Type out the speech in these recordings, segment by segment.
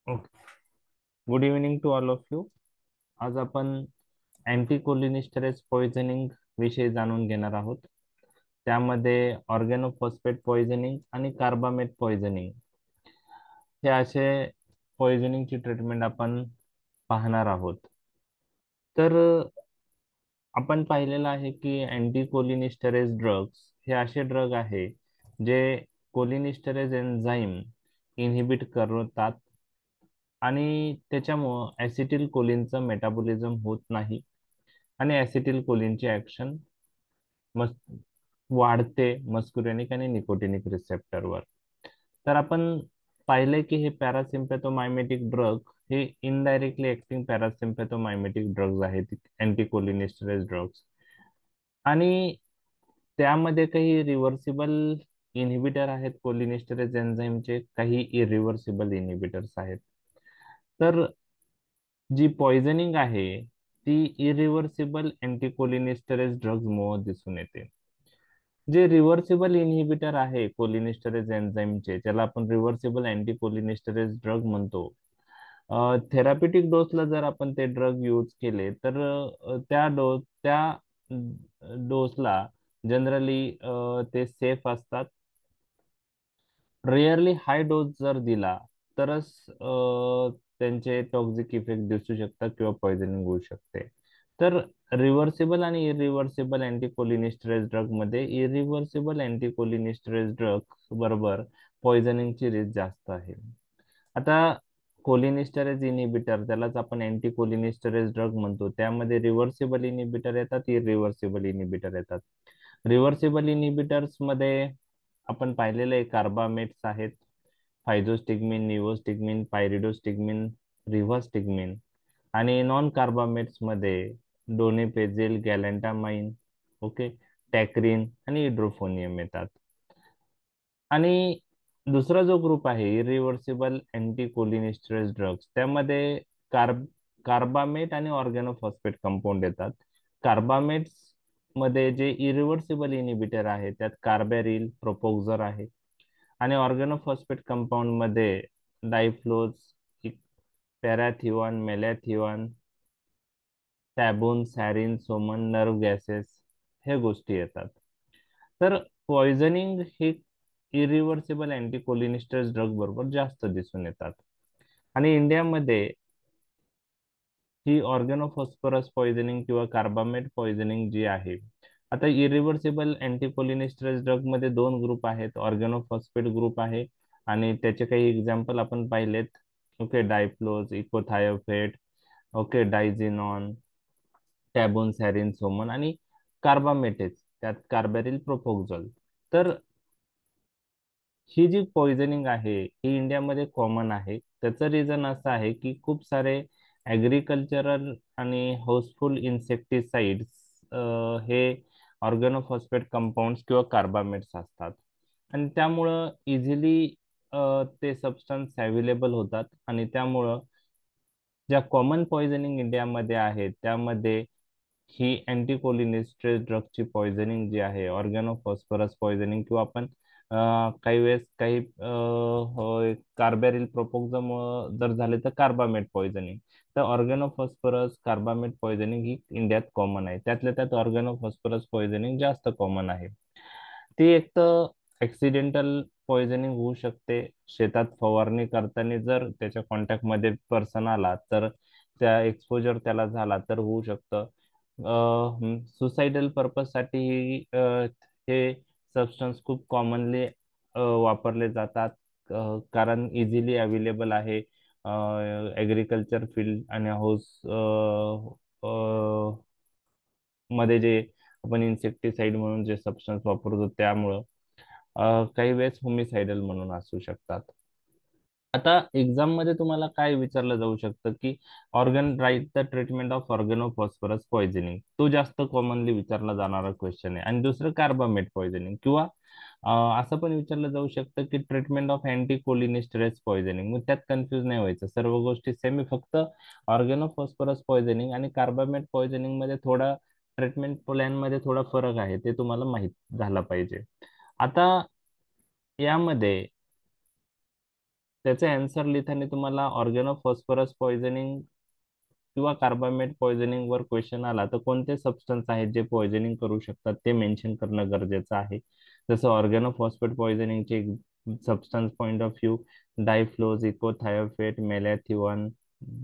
Okay. Good evening to all of you. आज आपण anti cholinesterase poisoning विषयी जाणून घेणार आहोत. त्यामध्ये ऑर्गॅनोफॉस्फेट पॉइझनिंग आणि कार्बामेट पॉइझनिंग हे असे पॉइझनिंगची ट्रीटमेंट आपण पाहणार आहोत. तर आपण पाहिलेलं आहे की अँटी कोलिनिस्टरेज ड्रग्स हे असे ड्रग आहे जे कोलिनिस्टरेज एन्झाईम इनहिबिट करतात आणि त्याच्यामुळं ऍसिटिल कोलिनचं मेटाबॉलिझम होत नाही आणि ऍसिटिल कोलिनची ऍक्शन मस वाढते मस्कुरेनिक आणि निकोटिनिक रिसेप्टरवर. तर आपण पाहिले की हे पॅरासिम्पॅथोमायमेटिक ड्रग हे इनडायरेक्टली ऍक्टिंग पॅरासिम्पॅथोमायमेटिक ड्रग्ज आहेत, अँटीकोलिनिस्टरेज ड्रग्स. आणि त्यामध्ये काही रिव्हर्सिबल इनहिबिटर आहेत कोलिनिस्टरेज एन्झाईमचे, काही इरिव्हर्सिबल इनहिबिटर्स आहेत. तर जी पॉइझनिंग आहे ती इरिव्हर्सिबल अँटीकोलिनिस्टरेज ड्रग्ज मुळे दिसून येते. जे रिव्हर्सिबल इनहिबिटर आहे कोलिनिस्टरेज एन्झाईमचे, ज्याला आपण रिव्हर्सिबल अँटीकोलिनिस्टरेज ड्रग म्हणतो, थेरापेटिक डोसला जर आपण ते ड्रग यूज केले तर त्या डोसला जनरली ते सेफ असतात. रेअरली हाय डोस जर दिला तरच त्यांचे टॉक्सिक इफेक्ट दिसू शकतात किंवा पॉइझनिंग होऊ शकते. तर रिव्हर्सिबल आणि इरिव्हर्सिबल अँटीकोलिनिस्टरेज ड्रग मध्ये इरिव्हर्सिबल अँटीकोलिनिस्टरेज ड्रग बरोबर पॉइझनिंगची रिस्क जास्त आहे. आता कोलिनिस्टरेज इनिबिटर, त्यालाच आपण अँटीकोलिनिस्टरेज ड्रग म्हणतो, त्यामध्ये रिव्हर्सिबल इनिबिटर येतात, इरिव्हर्सिबल इनिबिटर येतात. रिव्हर्सिबल इनिबिटर्स मध्ये आपण पाहिलेले कार्बामेट्स आहेत, फायझोस्टिग्मिन, निव्होस्टिग्मिन, पायरिडोस्टिग्मिन, रिव्हास्टिग्मिन. आणि नॉन कार्बामेट्स मध्ये डोनेपेझिल, गॅलॅन्टामाइन, ओके, टॅक्रिन आणि इड्रोफोनियम येतात. आणि दुसरा जो ग्रुप आहे इरिव्हर्सिबल अँटीकोलिनिस्टरेज ड्रग्स, त्यामध्ये कार्ब कार्बामेट आणि ऑर्गॅनोफॉस्फेट कंपाऊंड येतात. कार्बामेट्स मध्ये जे इरिव्हर्सिबल इनिबिटर आहे त्यात कार्बॅरिल, प्रोपोक्झर आहे. आणि ऑर्गॅनोफॉस्फेट कंपाऊंड मध्ये डायफ्लोज, पॅराथिऑन, मेलॅथिऑन, टॅबून, सॅरिन, सोमन, नर्व गॅसेस हे गोष्टी येतात. तर पॉइझनिंग हे इरिव्हर्सिबल अँटीकोलिनिस्टरेज ड्रग बरोबर जास्त दिसून येतात. आणि इंडियामध्ये ही ऑर्गॅनोफॉस्फरस पॉइझनिंग किंवा कार्बामेट पॉइझनिंग जी आहे, आता इरिव्हर्सिबल अँटीकोलिनिस्टरेज ड्रग मध्ये दोन ग्रुप आहेत, ऑर्गॅनोफॉस्फेट ग्रुप आहे आणि त्याचे काही एक्झाम्पल आपण पाहिलेत. ओके, डायफ्लोज, इकोथायोफेट, ओके, डायझिनॉन, टॅबोन, सॅरिन, सोमन आणि कार्बामेटेज, त्यात कार्बॅरिल, प्रोपोक्झोल. तर ही जी पॉइझनिंग आहे ही इंडियामध्ये कॉमन आहे. त्याचं रिझन असं आहे की खूप सारे ॲग्रिकल्चरल आणि हाऊसफुल इन्सेक्टिसाइड्स हे ऑर्गॅनोफॉस्फेट कंपाऊंड्स किंवा कार्बामेट्स असतात. आणि त्यामुळं इझिली ते सबस्टन्स अवेलेबल होतात. आणि त्यामुळं ज्या कॉमन पॉइझनिंग इंडियामध्ये आहेत त्यामध्ये ही अँटीकोलिनिस्टरेज ड्रगची पॉइझनिंग जी आहे, ऑर्गॅनोफॉस्फरस पॉइझनिंग, किंवा आपण काही वेळेस काही कार्बॅरिल प्रोपोक्झम जर झाले तर कार्बामेट पॉइझनिंग. तर ऑर्गॅनोफॉस्फरस कार्बामेट पॉइझनिंग ही इंडियात कॉमन आहे. त्यातल्या त्यात ऑर्गॅनोफॉस्फरस पॉइझनिंग जास्त कॉमन आहे. ती एक तर ऍक्सिडेंटल पॉइझनिंग होऊ शकते. शेतात फवारणी करताना जर त्याच्या कॉन्टॅक्ट मध्ये पर्सन आला तर त्या एक्सपोजर त्याला झाला तर होऊ शकतं. सुसाइडल पर्पज साठी हे सबस्टन्स खूप कॉमनली वापरले जातात. कारण इझिली अवेलेबल आहे ॲग्रिकल्चर फील्ड आणि हाऊस मध्ये जे आपण इन्सेक्टिसाइड म्हणून जे सबस्टन्स वापरतो त्यामुळं काही वेळेस होमिसाइडल म्हणून असू शकतात. आता एक्झाम मध्ये तुम्हाला काय विचारलं जाऊ शकतं की write the treatment of organophosphorus poisoning, तो जास्त कॉमनली विचारला जाणारा क्वेश्चन आहे. आणि दुसरं कार्बामेट पॉइझनिंग, किंवा असं पण विचारलं जाऊ शकतं की ट्रीटमेंट ऑफ अँटीकोलिनिस्टरेज पॉइझनिंग. मग त्यात कन्फ्युज नाही व्हायचं, सर्व गोष्टी सेम आहे, फक्त ऑर्गॅनोफॉस्फरस पॉइझनिंग आणि कार्बामेट पॉइझनिंग मध्ये थोडा ट्रीटमेंट प्लॅन मध्ये थोडा फरक आहे, ते तुम्हाला माहित झाला पाहिजे. आता यामध्ये त्याचे आन्सर लिहिताना तुम्हाला ऑर्गॅनोफॉस्फरस पॉइझनिंग किंवा कार्बामेट पॉइझनिंग वर क्वेश्चन आला तर कोणते सबस्टन्स आहेत जे पॉइझनिंग करू शकतात ते मेन्शन करणं गरजेचं आहे. जसं ऑर्गॅनोफॉस्फेट पॉइझनिंगचे substance point of view dyflos, echothiophate, malathion,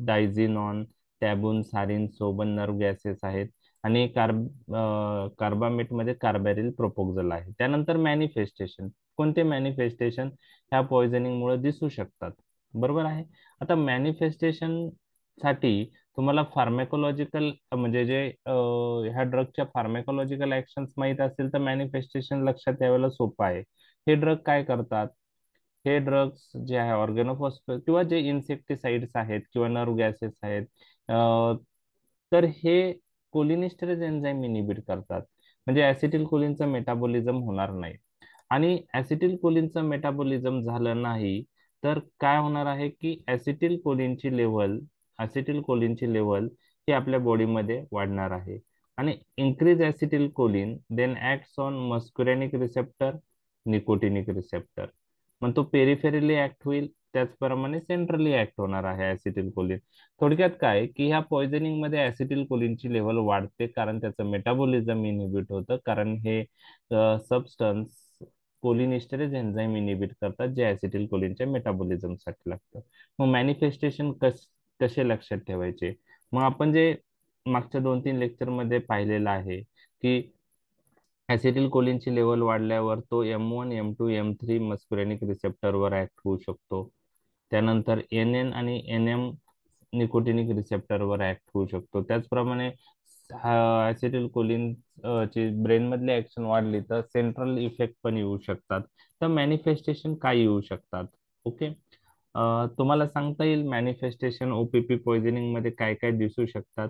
diazinon, tabun, sarin, soman nerve gases आहेत. आणि कार्बामेटमध्ये कार्बॅरिल प्रोपोक्झल आहे. त्यानंतर मॅनिफेस्टेशन, कोणते मॅनिफेस्टेशन ह्या पॉइझनिंग मुळे दिसू शकतात, बरोबर आहे. आता मॅनिफेस्टेशन साठी तुम्हाला फार्मॅकोलॉजिकल म्हणजे जे ह्या ड्रगच्या फार्मॅकोलॉजिकल ऍक्शन्स माहीत असतील तर मॅनिफेस्टेशन लक्षात यायला सोपं आहे. हे ड्रग काय करतात? हे ड्रग्स जे आहे ऑर्गॅनोफॉस्फेट किंवा जे इन्सेक्टिसाइड्स आहेत किंवा नर्व गॅसेस आहेत, तर हे कोलिनिस्टरेज एन्झाईम इनिबिट करतात. म्हणजे ऍसिटिल कोलिनचं मेटाबॉलिझम होणार नाही. आणि ऍसिटिल कोलिनचं मेटाबॉलिझम झालं नाही तर काय होणार आहे की ऍसिटिल कोलिनची लेवल ही आपल्या बॉडीमध्ये वाढणार आहे. आणि increase acetylcholine then acts on muscarinic receptor, nicotinic receptor. मग तो पेरिफेरली ऍक्ट होईल, त्याचप्रमाणे सेंट्रली ऍक्ट होणार आहे ऍसिटिल कोलिन. थोडक्यात काय की ह्या पॉइझनिंग मध्ये ऍसिटिल कोलिनची लेवल वाढते कारण त्याचं मेटाबॉलिझम इनिबिट होतं, कारण हे सबस्टन्स कोलिनिस्टरेज एन्झाईम इनिबिट करतात जे ऍसिटिल कोलिनच्या मेटाबॉलिझम साठी लागतं. मग मॅनिफेस्टेशन कसे लक्षात ठेवायचे? मग आपण जे मागच्या 2-3 लेक्चर मध्ये पाहिलेलं आहे की ऍसिटिल कोलिनची लेवल वाढल्यावर तो M1, M2, M3 muscarinic रिसेप्टरवर act होऊ शकतो. त्यानंतर NN आणि NM निकोटिनिक रिसेप्टरवर ऍक्ट होऊ शकतो. त्याचप्रमाणे ऍसिटिल कोलिन ची ब्रेन मधली ऍक्शन वाढली तर सेंट्रल इफेक्ट पण येऊ शकतात. तर मॅनिफेस्टेशन काय येऊ शकतात? ओके. तुम्हाला सांगता येईल मॅनिफेस्टेशन OPP पॉइझनिंग मध्ये काय काय दिसू शकतात?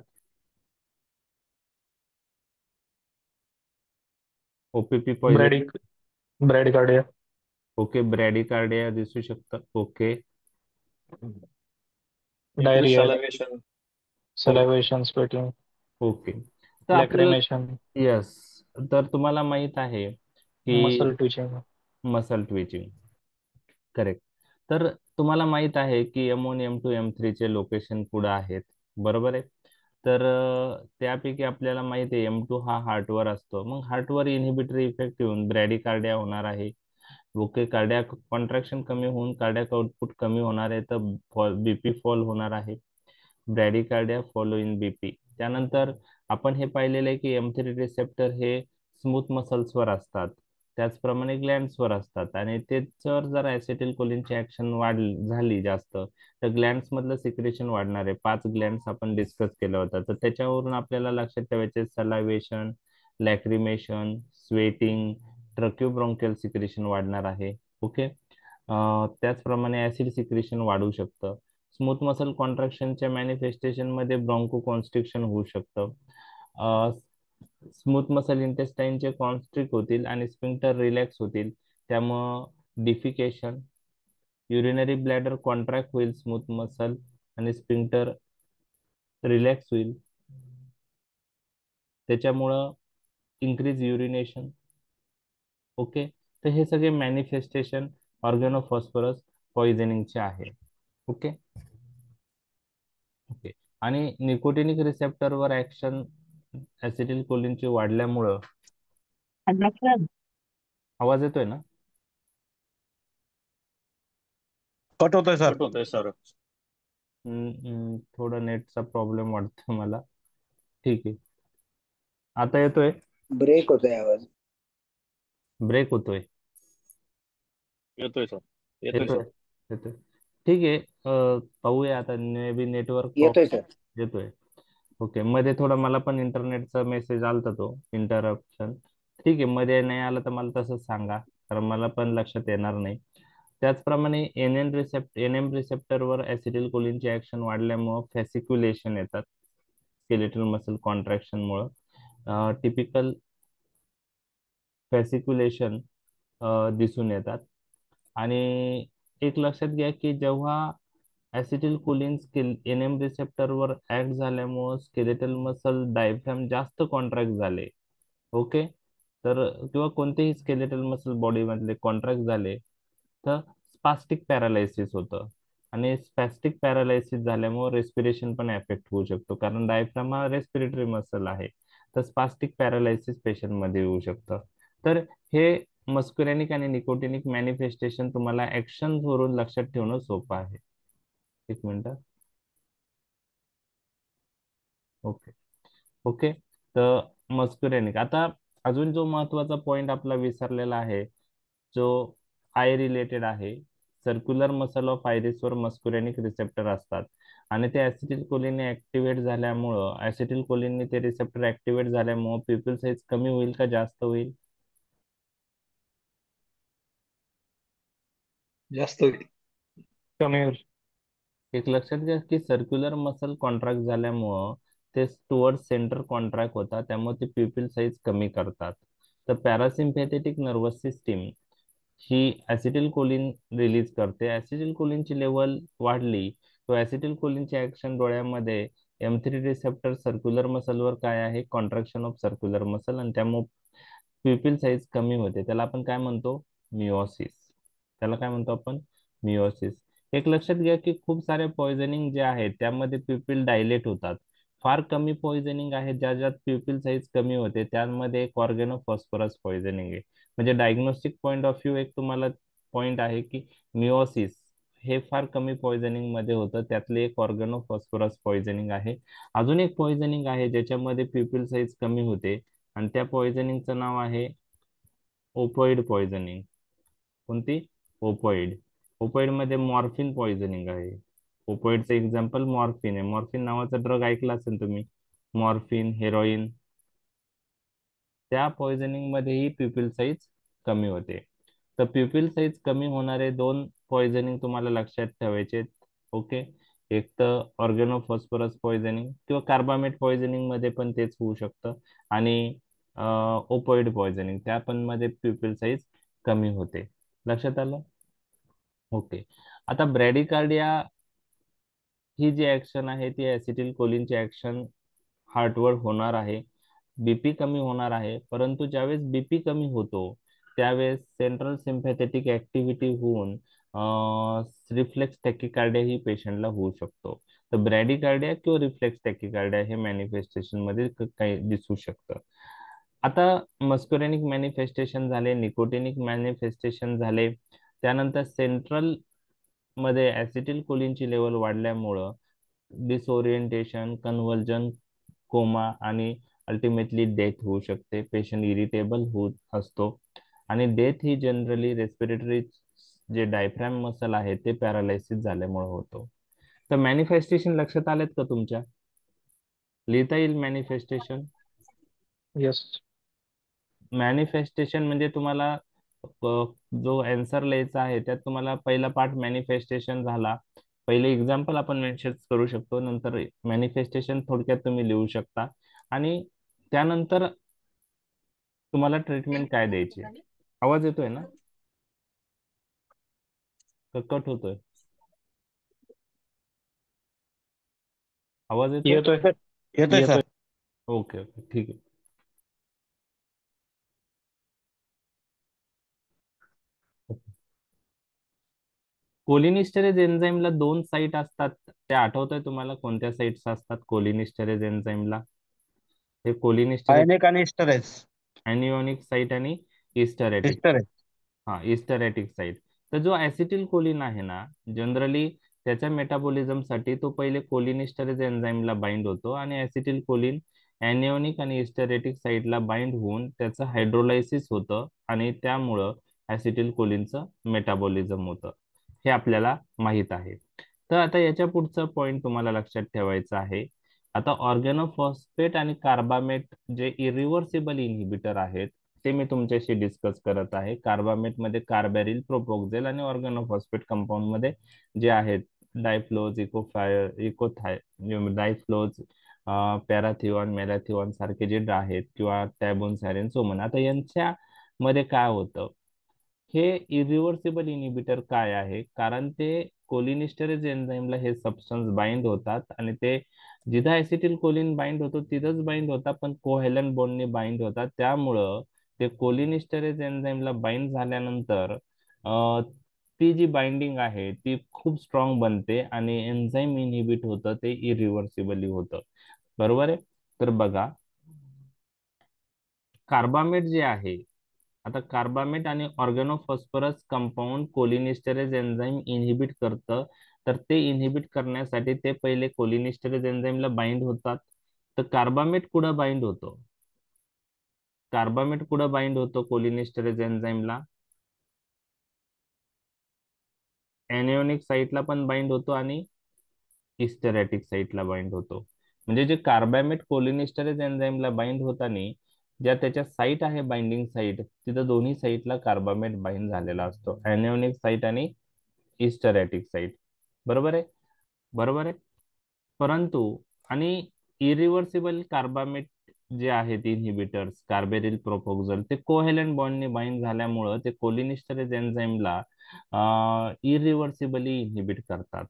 OPP poisoning. Brady bradycardia. Okay, bradycardia दिसू शकतं. Okay. increase diarrhoea. salivation, salivation, sweating, okay. तर आपल्याला लॅक्रिमेशन, यस, तर तुम्हाला माहित आहे की muscle twitching. Muscle twitching, correct. तर तुम्हाला माहित आहे की M1, M2, M3 चे लोकेशन कुठं आहेत, बरोबर आहे. तर त्यापैकी आपल्याला माहित आहे M2 हा हार्टवर असतो. मग हार्टवर इन्हिबिटरी इफेक्ट येऊन ब्रॅडिकार्डिया होणार आहे. ओके, कार्डियाक कॉन्ट्रॅक्शन कमी होऊन कार्डियाक आउटपुट कमी होणार आहे, तर बीपी फॉल होणार आहे. ब्रॅडिकार्डिया फॉलो इन बीपी. त्यानंतर आपण हे पाहिलेलं आहे की M3 रिसेप्टर हे स्मूथ मसल्सवर असतात, त्याचप्रमाणे ग्लँड्सवर असतात. आणि त्याच्यावर जर ऍसिटिल कोलिनची ऍक्शन झाली जास्त तर ग्लँड्स मधलं सिक्रेशन वाढणार आहे. 5 ग्लँड्स आपण डिस्कस केलं होतं, तर त्याच्यावरून आपल्याला लक्षात ठेवायचे सलायवेशन, लॅक्रिमेशन, स्वेटिंग, ट्रक्युब्रोंकियल सिक्रेशन वाढणार आहे. ओके. त्याचप्रमाणे ऍसिड सिक्रेशन वाढू शकतं. स्मूथ मसल कॉन्ट्रॅक्शनच्या मॅनिफेस्टेशन मध्ये ब्रॉन्को कॉन्स्ट्रिक्शन होऊ शकतं. स्मूथ मसल इंटेस्टाईनचे कॉन्स्ट्रिक्ट होतील आणि स्पिंक्टर रिलॅक्स होतील, त्यामुळं डिफिकेशन, युरिनरी ब्लॅडर कॉन्ट्रॅक्ट होईल स्मूथ मसल आणि स्पिंक्टर रिलॅक्स होईल, त्याच्यामुळं इन्क्रीज युरिनेशन. ओके. तर हे सगळे मॅनिफेस्टेशन ऑर्गॅनोफॉस्फरस पॉइझनिंगचे आहे. ओके. ओके. आणि निकोटिनिक रिसेप्टरवर ऍक्शन ऍसिटिल कोलिनची वाढल्यामुळं, आवाज येतोय ना? कट होतोय सर. थोडा नेटचा प्रॉब्लेम वाटतोय मला. ठीक आहे, आता येतोय? ब्रेक होतोय आवाज. ब्रेक होतोय? येतोय सर. येतोय येतोय. सर. येतोय. ठीक आहे. पाहूया आता, मे बी नेटवर्क येतोय सर. प्रॉब्लेम येतोय. ओके, मध्ये थोडा मला पण इंटरनेटचा मेसेज आलता, तो इंटरप्शन. ठीक आहे, मध्ये नाही आला तर मला तसंच सांगा, कारण मला पण लक्षात येणार नाही. त्याचप्रमाणे एन एम रिसेप्टरवर ऍसिटिल कोलिनची ऍक्शन वाढल्यामुळं फॅसिक्युलेशन येतात स्केलेटल मसल कॉन्ट्रॅक्शनमुळं. टिपिकल फॅसिक्युलेशन दिसून येतात. आणि एक लक्षात घ्या की जेव्हा ऍसिटिल कोलिन एन एम रिसेप्टरवर ऍक्ट झाल्यामुळं स्केलेटल मसल डायफ्रॅम जास्त कॉन्ट्रॅक्ट झाले, ओके, तर किंवा कोणतेही स्केलेटल मसल बॉडी मधले कॉन्ट्रॅक्ट झाले तर स्पास्टिक पॅरालायसिस होतं. आणि स्पॅस्टिक पॅरालायसिस झाल्यामुळे रेस्पिरेशन पण एफेक्ट होऊ शकतो, कारण डायफ्राम हा रेस्पिरेटरी मसल आहे. तर स्पास्टिक पॅरालायसिस पेशंट मध्ये येऊ शकतं. तर हे मस्कुरेनिक आणि निकोटिनिक मॅनिफेस्टेशन तुम्हाला ऍक्शन वरून लक्षात ठेवणं सोपं आहे. एक मिनिट. ओके. ओके. तर मस्कुरेनिक, आता अजून जो महत्वाचा पॉइंट आपला विसरलेला आहे, जो आय रिलेटेड आहे. Circular muscle of आयरिसवर muscarinic receptor असतात, आणि ते ऍसिटिल कोलिनने ऍक्टिव्हेट झाल्यामुळं ऍसिटिल कोलिनने ते रिसेप्टर ऍक्टिव्हेट झाल्यामुळं प्युपिल साईज कमी होईल का जास्त होईल? जास्त होईल. कमी होईल. एक लक्षात घ्या की सर्क्युलर मसल कॉन्ट्रॅक्ट झाल्यामुळं ते टुवर्ड सेंटर कॉन्ट्रॅक्ट होतात, त्यामुळे ते प्युपिल साईज कमी करतात. तर पॅरासिम्पॅथेटिक नर्वस सिस्टीम ही ऍसिटिल कोलिन रिलीज करते. ऍसिटिल कोलिनची लेवल वाढली तो ऍसिटिल कोलिनची ऍक्शन डोळ्यामध्ये M3 रिसेप्टर सर्क्युलर मसलवर काय आहे, कॉन्ट्रॅक्शन ऑफ सर्क्युलर मसल, आणि त्यामुळे प्युपिल साईज कमी होते. त्याला आपण काय म्हणतो? मिओसिस. त्याला काय म्हणतो आपण? मिओसिस. एक लक्षात घ्या की खूप सारे पॉइझनिंग जे आहेत त्यामध्ये प्युपिल डायलेट होतात. फार कमी पॉइझनिंग आहे ज्यात प्युपिल साईज कमी होते, त्यामध्ये एक ऑर्गेनोफॉस्फरस पॉइझनिंग आहे. म्हणजे डायग्नोस्टिक पॉइंट ऑफ व्ह्यू एक तुम्हाला पॉइंट आहे की मिओसिस हे फार कमी पॉइझनिंग मध्ये होतं, त्यातले एक ऑर्गेनोफॉस्फरस पॉइझनिंग आहे. अजून एक पॉइझनिंग आहे ज्याच्यामध्ये प्युपिल साईज कमी होते, आणि त्या पॉइझनिंगचं नाव आहे ओपॉइड पॉइझनिंग. कोणती? ओपॉइड. ओपॉइड मध्ये मॉर्फिन पॉइझनिंग आहे. ओपॉइडचं एक्झाम्पल मॉर्फिन आहे. मॉर्फिन नावाचा ड्रग ऐकला असेल तुम्ही. Morphine, heroin. त्या पॉइझनिंग मध्येही प्युपिल साईज कमी होते. तर प्युपिल साईज कमी होणारे दोन पॉइझनिंग तुम्हाला लक्षात ठेवायचे. ओके. एक तर ऑर्गेनोफॉस्फरस पॉइझनिंग किंवा कार्बामेट पॉइझनिंग मध्ये पण तेच होऊ शकतं, आणि ओपॉइड पॉइझनिंग त्या पण मध्ये प्युपिल साईज कमी होते. लक्षात आलं? ओके. आता ब्रॅडिकार्डिया ही जी ऍक्शन आहे ती ऍसिटिल कोलिनची ऍक्शन हार्टवर होणार आहे. बीपी कमी होणार आहे, परंतु ज्यावेळेस बीपी कमी होतो त्यावेळेस सेंट्रल सिम्पॅथेटिक ऍक्टिव्हिटी होऊन रिफ्लेक्स टॅकिकार्डिया ही पेशंटला होऊ शकतो. तर ब्रॅडिकार्डिया किंवा रिफ्लेक्स टॅकिकार्डिया हे मॅनिफेस्टेशन मध्ये काही दिसू शकतं. आता मस्कुरेनिक मॅनिफेस्टेशन झाले, निकोटिनिक मॅनिफेस्टेशन झाले, त्यानंतर सेंट्रल मध्ये ऍसिटिल कोलिनची लेवल वाढल्यामुळं डिसओरिएंटेशन, कन्व्हर्जन, कोमा आणि अल्टिमेटली डेथ होऊ शकते. पेशंट इरिटेबल होत असतो, आणि डेथ ही जनरली रेस्पिरेटरी जे डायफ्रॅम मसल आहे ते पॅरालायसिस झाल्यामुळे होतो. तर मॅनिफेस्टेशन लक्षात आलेत का तुमच्या? लिहिता येईल मॅनिफेस्टेशन? येस. मॅनिफेस्टेशन म्हणजे तुम्हाला जो आन्सर लिहायचा आहे त्यात तुम्हाला पहिला पार्ट मॅनिफेस्टेशन झाला, पहिले एक्झाम्पल आपण मेन्शन करू शकतो, नंतर मॅनिफेस्टेशन थोडक्यात तुम्ही लिहू शकता, आणि त्यानंतर तुम्हाला ट्रीटमेंट काय द्यायची. आवाज येतोय ना? का कट होतोय? आवाज येतोय? येतोय. येतोय सर. येतोय. ओके ओके, ठीक आहे. कोलिनिस्टरेज एन्झाईमला दोन साईट असतात, ते आठवतंय तुम्हाला कोणत्या साईट्स असतात कोलिनिस्टरेज एन्झाईमला? हे कोलिनिस्टरेज आयनिक आणि स्टरेज. ऍनिओनिक साईट आणि इस्टरेटिक. स्टरेज. हा, इस्टरेटिक साईट. तर जो ऍसिटिल कोलिन आहे ना, जनरली त्याच्या मेटाबॉलिझमसाठी तो पहिले कोलिनिस्टरेज एन्झाईमला बाइंड होतो, आणि ऍसिटिल कोलिन ऍनिओनिक आणि इस्टरेटिक साईटला बाइंड होऊन त्याचं हायड्रोलायसिस होतं, आणि त्यामुळं ऍसिटिल कोलिनचं मेटाबॉलिझम होतं. हे आपल्याला माहित आहे. तर आता याच्या पुढचं पॉइंट तुम्हाला लक्षात ठेवायचं आहे. आता ऑर्गॅनोफॉस्फेट आणि कार्बामेट जे इरिव्हर्सिबल इनहिबिटर आहेत ते मी तुमच्याशी डिस्कस करत आहे. कार्बामेट मध्ये कार्बॅरिल, प्रोपोक्झेल, आणि ऑर्गॅनोफॉस्फेट कंपाऊंड मध्ये जे आहेत डायफ्लोज, इकोथाय, डायफ्लोज, पॅराथिऑन, मॅलाथिऑन सारखे जे आहेत, किंवा टॅबोन, सॅरिन, सोमन. आता यांच्या मध्ये काय होतं, हे इरिव्हर्सिबल इनहिबिटर काय आहे, कारण ते कोलिनिस्टरेज एन्झाईमला हे सबस्टन्स बाइंड होतात, आणि ते जिथं ऍसिटिल कोलिन बाइंड होतो तिथंच बाइंड होतात, पण कोव्हॅलंट बॉन्डने बाइंड होतात. त्यामुळं ते कोलिनिस्टरेज एन्झाईमला बाइंड झाल्यानंतर ती जी बाइंडिंग आहे ती खूप स्ट्रॉंग बनते आणि एन्झाईम इनहिबिट होतं, ते इरिव्हर्सिबली होतं. बरोबर आहे. तर बघा, कार्बामेट जे आहे, आता कार्बामेट आणि ऑर्गॅनोफॉस्फरस कंपाऊंड कोलिनिस्टरेज एन्झाईम इनहिबिट करतं. तर ते इनहिबिट करण्यासाठी ते पहिले कोलिनिस्टरेज एन्झाईमला बाइंड होतात. तर कार्बामेट कुठं बाइंड होतो? कार्बामेट कुठं बाइंड होतो कोलिनिस्टरेज एन्झाईमला? एनिओनिक साईटला पण बाइंड होतो आणि हिस्टेरॅटिक साईटला बाइंड होतो. म्हणजे जे कार्बामेट कोलिनिस्टरेज एन्झाईमला बाइंड होताना ज्या त्याच्या साईट आहे, बाइंडिंग साईट, तिथं दोन्ही साईटला कार्बामेट बाइंड झालेला असतो, एनिओनिक साईट आणि हिस्टेरॅटिक साईट. बरोबर आहे. बरोबर आहे. परंतु आणि इरिव्हर्सिबल कार्बामेट जे आहेत इनहिबिटर्स, कार्बेरिल प्रोपोक्झल, ते कोव्हॅलेंट बॉन्डने बाइंड झाल्यामुळं ते कोलिनिस्टरेज एन्झाईमला इरिव्हर्सिबली इनहिबिट करतात.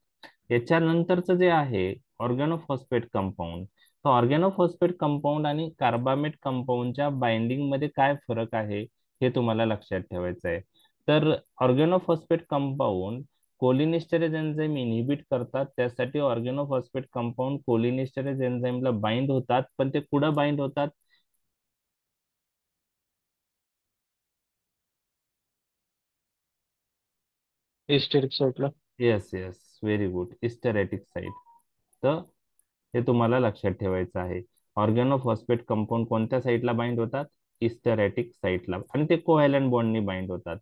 याच्यानंतरचं जे आहे ऑर्गॅनोफॉस्फेट कंपाऊंड, तर ऑर्गॅनोफॉस्फेट कंपाऊंड आणि कार्बामेट कंपाऊंडच्या बाइंडिंग मध्ये काय फरक आहे हे तुम्हाला लक्षात ठेवायचं आहे. तर organophosphate compound cholinesterase enzyme inhibit करतात, त्यासाठी ऑर्गॅनोफॉस्फेट कंपाऊंड कोलिनिस्टरेज एन्झाईमला बाइंड होतात. पण ते कुठं बाइंड होतात? हिस्टेरिक साईटला. Yes yes, very good, esteratic site. तर हे तुम्हाला लक्षात ठेवायचं आहे. ऑर्गॅनोफॉस्फेट कंपाऊंड कोणत्या साईटला बाइंड होतात? हिस्टेरॅटिक साईटला, आणि ते कोव्हॅलेंट बॉन्डनी बाइंड होतात.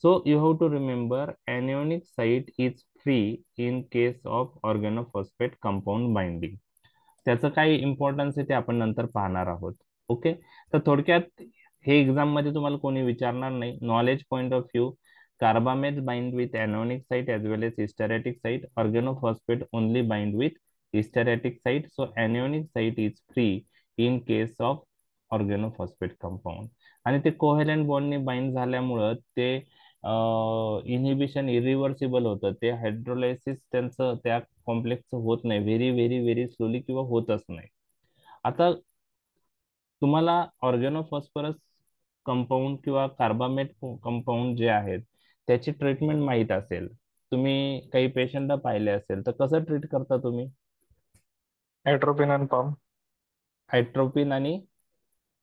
So you have to remember, anionic site is free in case of organophosphate compound binding. त्याचं काय इम्पॉर्टन्स आहे ते आपण नंतर पाहणार आहोत. ओके. तर थोडक्यात हे एक्झाम मध्ये तुम्हाला कोणी विचारणार नाही. Knowledge point of view, carbamates bind with anionic site as well as historetic site. Organophosphate only bind with historetic site. So anionic site is free in case of organophosphate compound. आणि ते covalent बॉन्डने bind झाल्यामुळं ते inhibition irreversible होतं. ते hydrolysis त्यांचं त्या कॉम्प्लेक्सचं होत नाही, व्हेरी व्हेरी व्हेरी स्लोली किंवा होतच नाही. आता तुम्हाला ऑर्गॅनोफॉस्फरस कंपाऊंड किंवा कार्बामेट कंपाऊंड जे आहेत त्याची ट्रीटमेंट माहीत असेल, तुम्ही काही पेशंटला पाहिले असेल, तर कसं ट्रीट करता तुम्ही? ॲट्रोपिन आणि पाम. हायड्रोपिन आणि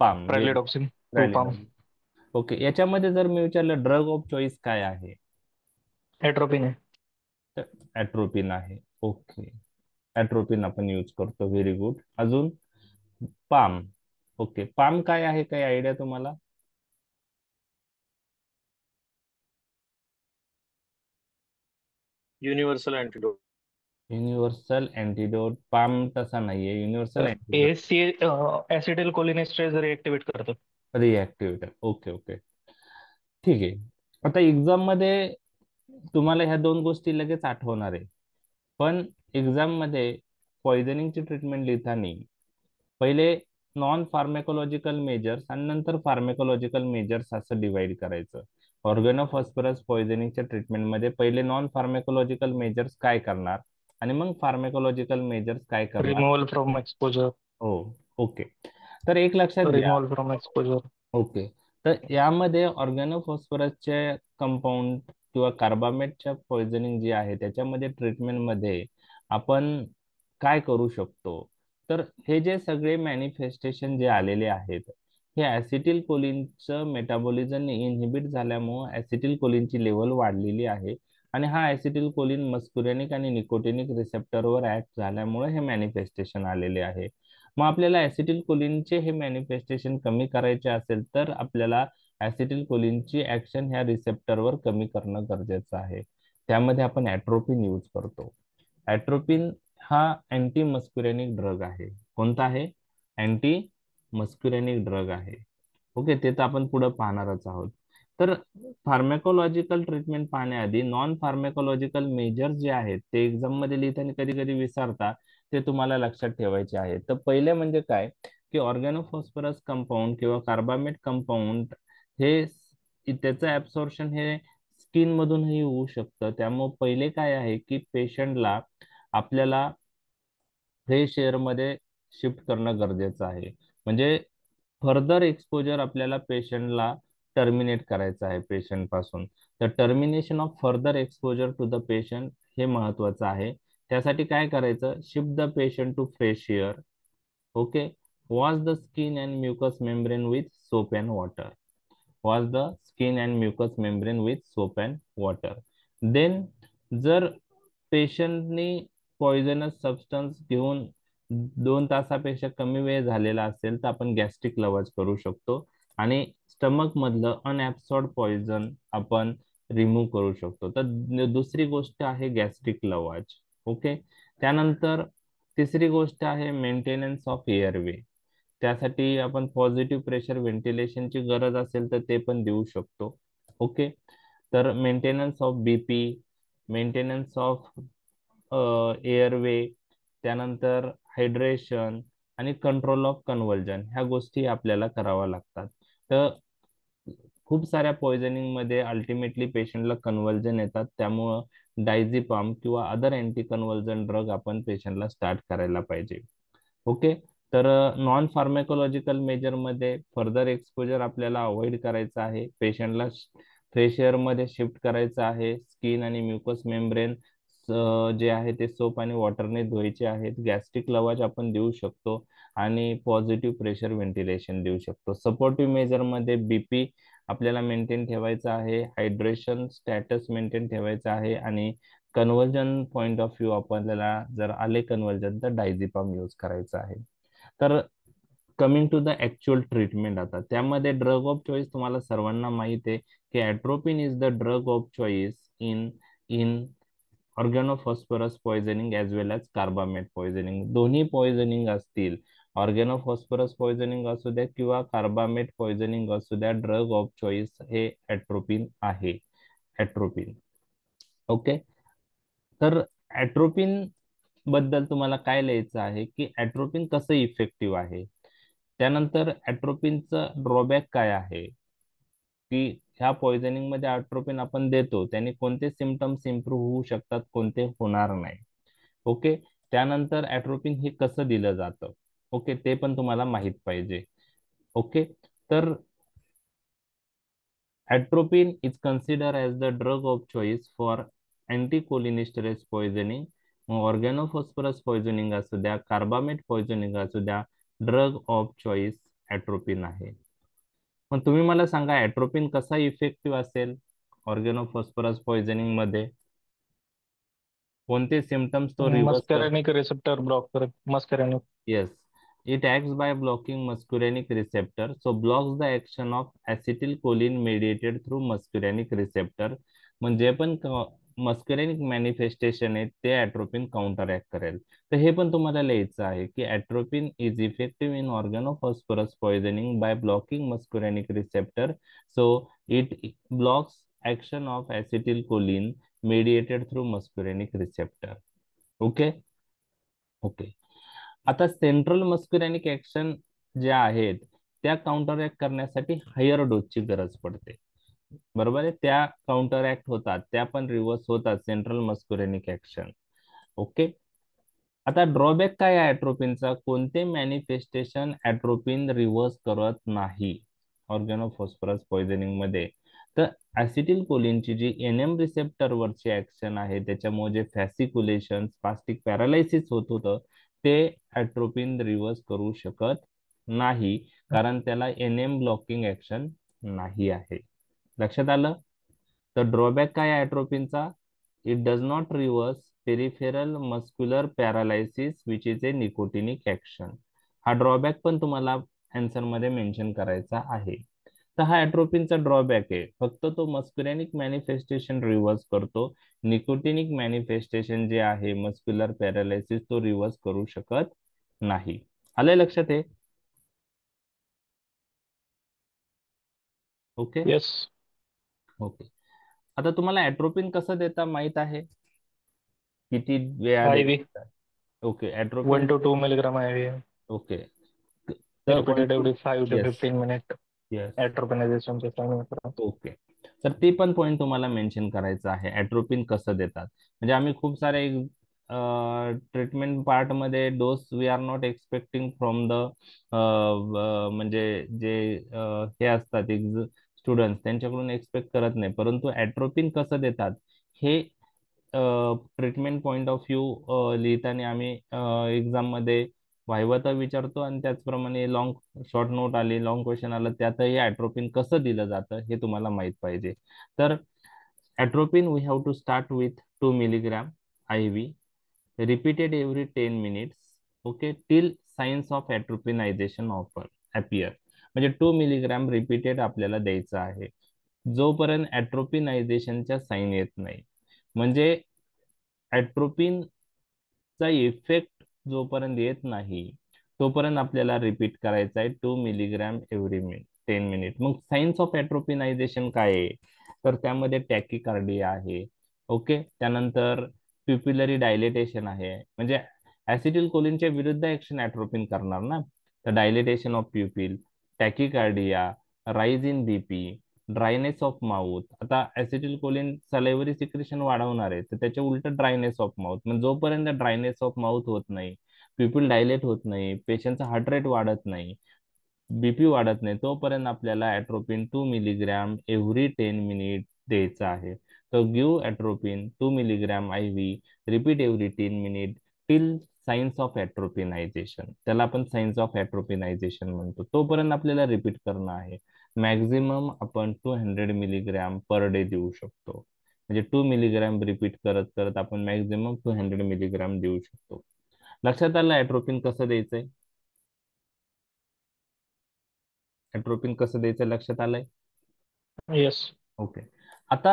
पाम. प्रायलेडॉक्सिन 2 पाम. व्हेरी. ओके. याच्यामध्ये जर मी विचारलं ड्रग ऑफ चॉईस काय आहे, ॲट्रोपिन आहे. तर ॲट्रोपिन आहे. ओके. ॲट्रोपिन आपण यूज करतो. Very good. अजून पाम. ओके. पाम काय आहे, काही आयडिया तुम्हाला? युनिव्हर्सल अँटिडोट. युनिव्हर्सल अँटीडोट पाम तसा नाहीये. युनिव्हर्सल अँटीडोट एसी ऍसिटिल कोलिनेस्टरेज रिएक्टिवेट करतो. रिॲक्टिव्हेटर. ओके ओके, ठीक आहे. आता एक्झाम मध्ये तुम्हाला ह्या दोन गोष्टी लगेच आठवणार आहे. पण एक्झाम मध्ये पॉइझनिंगची ट्रीटमेंट लिहिताना पहिले नॉन फार्मेकोलॉजिकल मेजर्स आणि नंतर फार्मेकोलॉजिकल मेजर्स असं डिवाइड करायचं. ऑर्गॅनोफॉस्फरस पॉइझनिंगच्या ट्रीटमेंटमध्ये पहिले नॉन फार्मेकोलॉजिकल मेजर्स काय करणार आणि मग फार्मेकोलॉजिकल मेजर्स काय करणार. Removal from exposure. हो. ओके. तर एक लक्षात घ्या. Removal from exposure. ओके. तर यामध्ये ऑर्गॅनोफॉस्फरसचे कंपाऊंड किंवा कार्बामेटच्या पॉइझनिंग जी आहे त्याच्यामध्ये ट्रीटमेंटमध्ये आपण काय करू शकतो? तर हे जे सगळे मॅनिफेस्टेशन जे आलेले आहेत, हे ऍसिटिल कोलिनचं मेटाबॉलिझम इनहिबिट झाल्यामुळे ऍसिटिल कोलिनची लेवल वाढलेली आहे आणि हा ऍसिटिल कोलिन मस्कुरेनिक आणि निकोटिनिक रिसेप्टरवर ऍक्ट झाल्यामुळे हे मॅनिफेस्टेशन आलेले आहे. मग आपल्याला ऍसिटिल कोलिनचे हे मॅनिफेस्टेशन कमी करायचे असेल तर आपल्याला ऍसिटिल कोलिनची ऍक्शन ह्या रिसेप्टरवर कमी करणं गरजेचं आहे. त्यामध्ये आपण ॲट्रोपिन यूज करतो. ॲट्रोपिन हा अँटी मस्कुरेनिक ड्रग आहे. कोणता आहे? अँटी मस्कुरेनिक ड्रग आहे. ओके. ते तर आपण पुढे पाहणारच आहोत. तर फार्मॅकोलॉजिकल ट्रीटमेंट पाहण्याआधी नॉन फार्मॅकोलॉजिकल मेजर्स जे आहेत ते एक्झाम मध्ये लिहिताना कधी कधी विसरता, ते तुम्हाला लक्षात ठेवायचे आहे. तर पहिले म्हणजे काय की ऑर्गॅनोफॉस्फरस कंपाऊंड किंवा कार्बामेट कंपाऊंड हे त्याचं ऍब्सॉर्प्शन हे स्किन मधूनही होऊ शकतं. त्यामुळे पहिले काय आहे की पेशंटला आपल्याला फ्रेश एअर मध्ये शिफ्ट करणं गरजेचं आहे. म्हणजे फर्दर एक्सपोजर आपल्याला पेशंटला टर्मिनेट करायचं आहे पेशंट पासून. The termination of further exposure to the patient हे महत्वाचं आहे. त्यासाठी काय करायचं, shift the patient to fresh air. Okay. Wash the skin and mucus membrane with soap and water. Wash the skin and mucus membrane with soap and water. Then जर पेशंटनी poisonous substance घेऊन 2 तासापेक्षा कमी वेळ झालेला असेल तर आपण गॅस्ट्रिक लवाज करू शकतो आणि स्टमक मधलं अनऍब्सॉर्ब पॉइझन आपण रिमूव्ह करू शकतो. तर दुसरी गोष्ट आहे गॅस्ट्रिक लवाज. ओके. त्यानंतर तिसरी गोष्ट आहे मेंटेनन्स ऑफ एअरवे. त्यासाठी आपण पॉझिटिव्ह प्रेशर व्हेंटिलेशनची गरज असेल तर ते पण देऊ शकतो. ओके. तर maintenance of BP, maintenance of airway, त्यानंतर हायड्रेशन आणि कंट्रोल ऑफ कन्व्हर्जन ह्या गोष्टी आपल्याला कराव्या लागतात. तर खूप साऱ्या पॉइझनिंग मध्ये अल्टिमेटली पेशंटला कन्व्हर्जन येतात, त्यामुळं डायझिपाम किंवा अदर अँटी कन्व्हर्जन ड्रग आपण पेशंटला स्टार्ट करायला पाहिजे. ओके. तर नॉन फार्माकोलॉजिकल मेजर मध्ये फर्दर एक्सपोजर आपल्याला अवॉइड करायचं आहे. पेशंटला फ्रेश एअर मध्ये शिफ्ट करायचं आहे. स्किन आणि म्युकस मेम्ब्रेन जे आहे ते सोप आणि वॉटरने धुवायचे आहेत. गॅस्ट्रिक लवाज आपण देऊ शकतो आणि पॉझिटिव्ह प्रेशर व्हेंटिलेशन देऊ शकतो. सपोर्टिव्ह मेजर मध्ये बीपी आपल्याला मेंटेन ठेवायचं आहे, हायड्रेशन स्टॅटस मेंटेन ठेवायचं आहे आणि कन्व्हर्जन पॉइंट ऑफ व्ह्यू आपल्याला जर आले कन्व्हर्जन तर डायझिपाम यूज करायचं आहे. तर coming to the actual treatment, आता त्यामध्ये ड्रग ऑफ चॉईस तुम्हाला सर्वांना माहित आहे की atropine is the drug of choice in in organophosphorus poisoning as well as carbamate poisoning. दोन्ही पॉइझनिंग असतील, ऑर्गॅनोफॉस्फरस पॉइझनिंग असू द्या किंवा कार्बामेट पॉइझनिंग असू द्या, ड्रग ऑफ चॉईस हे ॲट्रोपिन आहे. ॲट्रोपिन. ओके. तर ॲट्रोपिन बद्दल तुम्हाला काय लिहायचं आहे की ॲट्रोपिन कसं इफेक्टिव्ह आहे. त्यानंतर ॲट्रोपिनचं ड्रॉबॅक काय आहे, की ह्या पॉइझनिंग मध्ये ॲट्रोपिन आपण देतो त्याने कोणते सिम्पटम्स इम्प्रूव्ह होऊ शकतात, कोणते होणार नाही. ओके. त्यानंतर ॲट्रोपिन हे कसं दिलं जातं, ओके, ते पण तुम्हाला माहित पाहिजे. ओके. तर atropine is considered as the drug of choice for anticholinesterase poisoning. Organophosphorus poisoning असू द्या, कार्बामेट पॉइझनिंग असू द्या, ड्रग ऑफ चॉईस ॲट्रोपिन आहे. मग तुम्ही मला सांगा ॲट्रोपिन कसा इफेक्टिव्ह असेल ऑर्गॅनोफॉस्फरस पॉइझनिंग मध्ये, कोणते सिम्पटम्स तो रिव्हर्स करतो. मस्कॅरेनिक रिसेप्टर ब्लॉक करत मस्कॅरेनिक. Yes, it acts by blocking muscarinic receptor. So blocks the action of acetylcholine mediated through muscarinic receptor. म्हणजे पण मस्करेनिक मॅनिफेस्टेशन आहे ते ॲट्रोपिन काउंटर ऍक्ट करेल. तर हे पण तुम्हाला लिहायचं आहे की atropine is effective in organophosphorus poisoning by blocking muscarinic receptor. So it blocks action of acetylcholine mediated through muscarinic receptor. Okay. Okay. आता सेंट्रल मस्कुरॅनिक ऍक्शन ज्या आहेत त्या काउंटर ऍक्ट करण्यासाठी हायर डोसची गरज पडते. बरोबर आहे, त्या काउंटर ऍक्ट होतात, त्या पण रिव्हर्स होतात सेंट्रल मस्कुरॅनिक ऍक्शन. ओके. आता ड्रॉबॅक काय आहे ॲट्रोपिनचा, कोणते मॅनिफेस्टेशन ॲट्रोपिन रिव्हर्स करत नाही ऑर्गॅनोफॉस्फरस पॉइझनिंग मध्ये. तर ऍसिटिल कोलिनची जी एनएम रिसेप्टर वरची ऍक्शन आहे त्याच्यामुळे जे फॅसिक्युलेशन स्पास्टिक पॅरालायसिस होत होतं ते ॲट्रोपिन रिव्हर्स करू शकत नाही, कारण त्याला एनएम ब्लॉकिंग ऍक्शन नाही आहे. लक्षात आलं. तर ड्रॉबॅक काय आहे ॲट्रोपिनचा, it does not reverse peripheral muscular paralysis which is a nicotinic action. हा ड्रॉबॅक पण तुम्हाला आन्सर मध्ये मेन्शन करायचा आहे. तर हा ॲट्रोपिनचा ड्रॉबॅक आहे, फक्त तो मस्क्युलॅनिक मॅनिफेस्टेशन रिव्हर्स करतो, निकोटिनिक मॅनिफेस्टेशन जे आहे मस्क्युलर पॅरालायसिस तो रिव्हर्स करू शकत नाही. आलंय लक्षात आहे. ओके. येस. ओके. आता तुम्हाला ॲट्रोपिन कसं देता माहित आहे, किती वेळा आय व्ही देता. Okay. Atropine 1 to 2 milligram IV है. ओके. तर one Repeated to every 5 to 15 minutes. Yes. Atropinization चे time होतं. ओके. तर ते पण पॉईंट तुम्हाला मेन्शन करायचं आहे ॲट्रोपिन कसं देतात. म्हणजे आम्ही खूप सारे ट्रीटमेंट पार्ट मध्ये dose we are not expecting from the म्हणजे जे हे असतात स्टुडंट्स त्यांच्याकडून एक्सपेक्ट करत नाही, परंतु ॲट्रोपिन कसं देतात हे ट्रीटमेंट पॉइंट ऑफ व्ह्यू लिहिताना आम्ही एक्झाम मध्ये व्हायवा तर विचारतो, आणि त्याचप्रमाणे लॉंग शॉर्ट नोट आली, लॉंग क्वेश्चन आलं, त्यातही ॲट्रोपिन कसं दिलं जातं हे तुम्हाला माहित पाहिजे. तर atropine we have to start with 2 milligram IV repeated every 10 minutes, okay, till signs of atropinization offer appear. म्हणजे 2 मिलीग्राम रिपीटेड आपल्याला द्यायचं आहे जोपर्यंत ॲट्रोपिनायझेशनच्या साईन येत नाही. म्हणजे ॲट्रोपिनचा इफेक्ट जोपर्यंत येत नाही तोपर्यंत आपल्याला रिपीट करायचा आहे 2 मिलीग्राम एव्हरी 10 मिनिट. मग सायन्स ऑफ ॲट्रोपिनायझेशन काय आहे? तर त्यामध्ये टॅकिकार्डिया आहे, ओके, त्यानंतर प्युपिलरी डायलेटेशन आहे, म्हणजे ऍसिटिल कोलिनच्या विरुद्ध ऍक्शन ॲट्रोपिन करणार ना, तर dilatation of pupil, tachycardia, rise in BP, dryness of mouth. आता ऍसिटिल कोलिन सलायव्हरी सिक्रेशन वाढवणार आहे, तर त्याच्या उलट ड्रायनेस ऑफ माउथ. म्हणजे जोपर्यंत ड्रायनेस ऑफ माउथ होत नाही, प्युपिल डायलेट होत नाही, पेशंटचा हार्ट रेट वाढत नाही, बीपी वाढत नाही, तोपर्यंत आपल्याला ॲट्रोपिन 2 मिलीग्राम एव्हरी 10 मिनिट द्यायचं आहे. तर give atropine 2 milligram IV repeat every 10 minute till signs of atropinisation. त्याला आपण सायन्स ऑफ ॲट्रोपिनायझेशन म्हणतो. तोपर्यंत आपल्याला रिपीट करणं आहे. मॅक्झिमम आपण 200 मिलीग्राम पर डे देऊ शकतो. म्हणजे 2 मिलीग्राम रिपीट करत करत आपण मॅक्झिमम 200 मिलीग्राम देऊ शकतो. लक्षात आलं ॲट्रोपिन कसं द्यायचंय? ॲट्रोपिन कसं द्यायचं लक्षात आलंय? येस. ओके. आता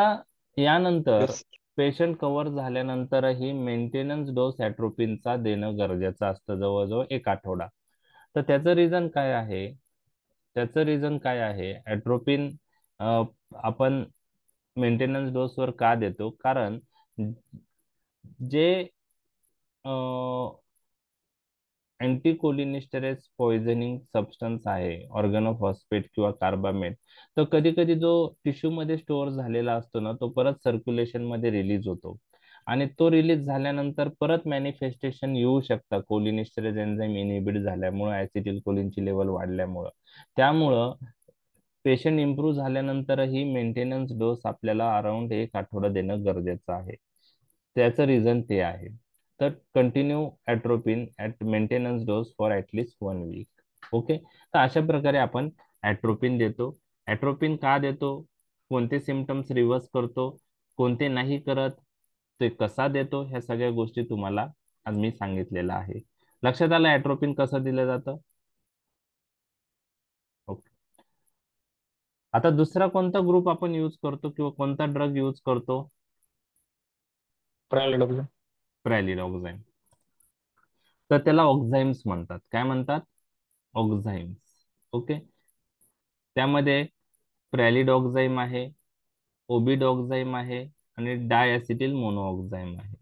यानंतर येस. पेशंट कव्हर झाल्यानंतरही मेंटेनन्स डोस ॲट्रोपिनचा देणं गरजेचं असतं, जवळजवळ 1 आठवडा. तर त्याचं रिझन काय आहे? त्याचं रिझन काय आहे? ॲट्रोपिन आपण मेंटेनन्स डोसवर का देतो? कारण जे अँटीकोलिनिस्टरेज पॉइझनिंग सबस्टन्स आहे, ऑर्गनोफॉस्फेट किंवा कार्बामेट, तर कधी कधी जो टिश्यू मध्ये स्टोअर झालेला असतो ना, तो परत सर्क्युलेशन मध्ये रिलीज होतो, आणि तो रिलीज झाल्यानंतर परत मॅनिफेस्टेशन येऊ शकतं कोलिनिस्टरेज एन्झाईम इनहिबिट झाल्यामुळं, ऍसिटिल कोलिनची लेवल वाढल्यामुळं. त्यामुळं पेशंट इम्प्रूव्ह झाल्यानंतरही मेंटेनन्स डोस आपल्याला अराउंड 1 आठवडा देणं गरजेचं आहे. त्याचं रिझन ते आहे. तर continue atropine at maintenance dose for at least 1 week. Okay. तर अशा प्रकारे आपण ॲट्रोपिन देतो. ॲट्रोपिन का देतो, कोणते सिमटम्स रिव्हर्स करतो, कोणते नाही करत, ते कसा देतो, ह्या सगळ्या गोष्टी तुम्हाला आज मी सांगितलेलं आहे. लक्षात आलं ॲट्रोपिन कसं दिलं जातं? ओके. आता दुसरा कोणता ग्रुप आपण यूज करतो किंवा कोणता ड्रग यूज करतो? प्रायलडॉक्सिन. प्रॅलिडॉक्झाईम. तर त्याला ऑक्झाईम्स म्हणतात. काय म्हणतात? ऑक्झाईम्स. ओके. त्यामध्ये प्रॅलिडॉक्झाईम आहे, ओबिडॉक्झाईम आहे, आणि डायॲसिटिल मोनोऑक्झाईम आहे.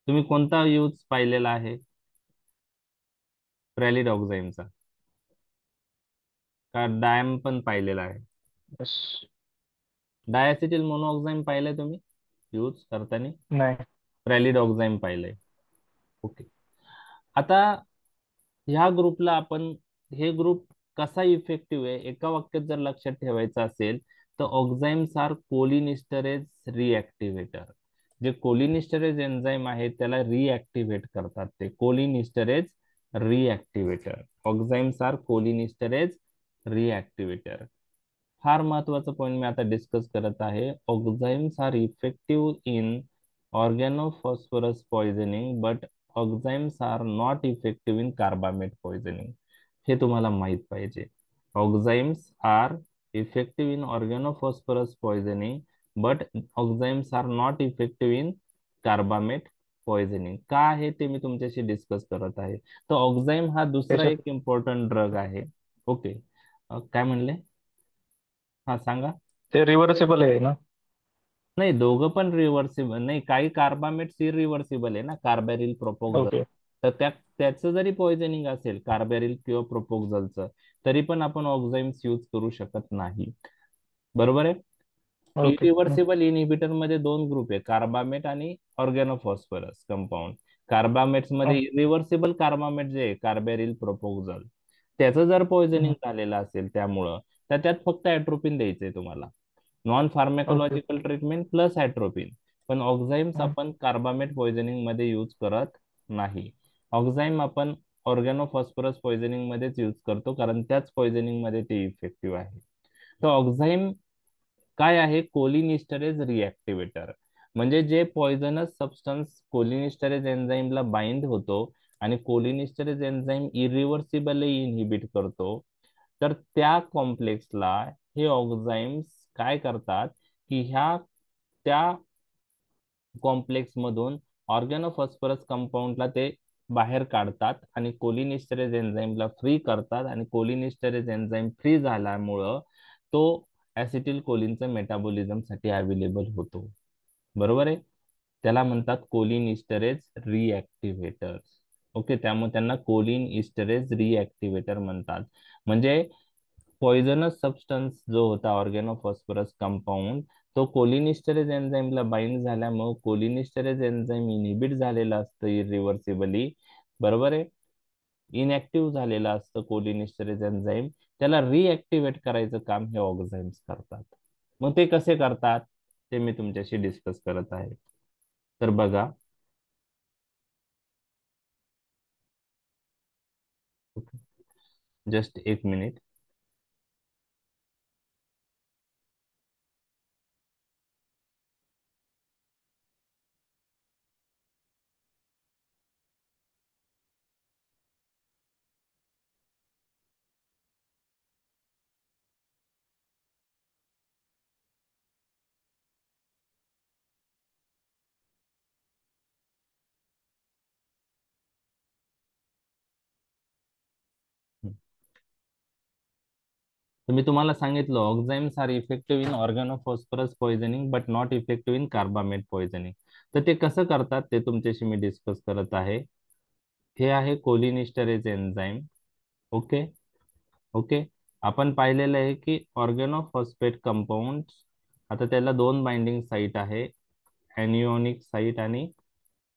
तुम्ही कोणता यूज पाहिलेला आहे प्रॅलिडॉक्झाईमचा? का डायम पण पाहिलेला आहे? येस. डायॲसिटिल मोनोऑक्झाईम पाहिलंय तुम्ही यूज करताना? नाही. प्रॅलिडॉक्झाईम पाहिलंय. ओके. आता ह्या ग्रुपला आपण, हे ग्रुप कसा इफेक्टिव्ह आहे एका वाक्यात जर लक्षात ठेवायचं असेल तर ऑक्झाईम्स आर कोलिनिस्टरेज रिॲक्टिव्हेटर. जे कोलिनिस्टरेज एन्झाईम आहे त्याला रिॲक्टिव्हेट करतात ते cholinesterase reactivator. Oximes are cholinesterase reactivator. फार महत्वाचा पॉईंट मी आता डिस्कस करत आहे. Oximes are effective in organophosphorus poisoning but oximes are not effective in carbamate poisoning. हे तुम्हाला माहित पाहिजे. Oximes are effective in organophosphorus poisoning but oximes are not effective in carbamate poisoning. का आहे ते मी तुमच्याशी डिस्कस करत आहे. तर ऑक्झाईम हा दुसरा त्याच्यात एक इम्पॉर्टंट ड्रग आहे. ओके. काय म्हणले? हा सांगा. ते रिव्हर्सेबल आहे ना? नाही, दोघं पण रिव्हर्सिबल नाही. काही कार्बामेट्स इरिव्हर्सिबल आहे ना, कार्बॅरिल प्रोपोक्झल. ओके. तर त्याचं जरी पॉइझनिंग असेल कार्बॅरिल किंवा प्रोपोक्झलचं, तरी पण आपण ऑक्झाईम्स यूज करू शकत नाही. बरोबर आहे. ओके. इरिव्हर्सिबल इनहिबिटर मध्ये 2 ग्रुप आहे, कार्बामेट आणि ऑर्गॅनोफॉस्फरस कंपाऊंड. कार्बामेट्स मध्ये इरिव्हर्सिबल कार्बामेट जे आहे कार्बॅरिल प्रोपोक्झल, त्याचं जर पॉइझनिंग झालेलं असेल त्यामुळं, तर त्यात फक्त ॲट्रोपिन द्यायचंय तुम्हाला. Non okay. Pharmacological treatment plus atropine. पण ऑक्झाईम्स आपण कार्बामेट पॉइझनिंग मध्ये यूज करत नाही. ऑक्झाईम आपण ऑर्गॅनोफॉस्फरस पॉइझनिंग मध्येच यूज करतो, कारण त्याच पॉइझनिंग मध्ये ते इफेक्टिव्ह आहे. तर ऑक्झाईम काय आहे? कोलिनिस्टरेज रिॲक्टिव्हेटर. म्हणजे जे पॉइझनस सबस्टन्स कोलिनिस्टरेज एन्झाईमला बाइंड होतो आणि कोलिनिस्टरेज एन्झाईम इरिव्हर्सिबली इनहिबिट करतो, तर त्या कॉम्प्लेक्सला हे ऑक्झाईम्स काय करतात की त्या कॉम्प्लेक्स मधून ऑर्गॅनोफॉस्फरस कंपाऊंडला ते बाहेर काढतात आणि कोलिनिस्टरेज एन्झाईमला फ्री करतात, आणि कोलिनिस्टरेज एन्झाईम फ्री झाल्यामुळं तो ऍसिटिल कोलिनचं मेटाबोलिझम साठी अवेलेबल होतो. बरोबर आहे. त्याला म्हणतात कोलिन इस्टरेज रिॲक्टिव्हेटर्स. ओके, त्यामुळे त्यांना कोलिन इस्टरेज रिॲक्टिव्हेटर म्हणतात. म्हणजे पॉइझनस सबस्टन्स जो होता ऑर्गॅनोफॉस्फरस कंपाऊंड, तो कोलिनिस्टरेज एन्झाईमला बाइंड झाल्यामुळे कोलिनिस्टरेज एन्झाईम इनहिबिट झालेला असतं इरिव्हर्सिबली. बरोबर आहे. इनऍक्टिव्ह झालेलं असतं कोलिनिस्टरेज एन्झाईम. त्याला रिॲक्टिव्हेट करायचं काम हे ऑक्झाईम्स करतात. मग ते कसे करतात ते मी तुमच्याशी डिस्कस करत आहे. तर बघा, जस्ट एक मिनिट. तर मी तुम्हाला सांगितलं oximes are effective in organophosphorus poisoning but not effective in carbamate poisoning. तर ते कसं करतात ते तुमच्याशी मी डिस्कस करत आहे. हे आहे कोलिनिस्टरेज एन्झाईम. ओके. ओके. आपण पाहिलेलं आहे की ऑर्गॅनोफॉस्फेट कंपाऊंड, आता त्याला दोन बाइंडिंग साईट आहे, एनिओनिक साईट आणि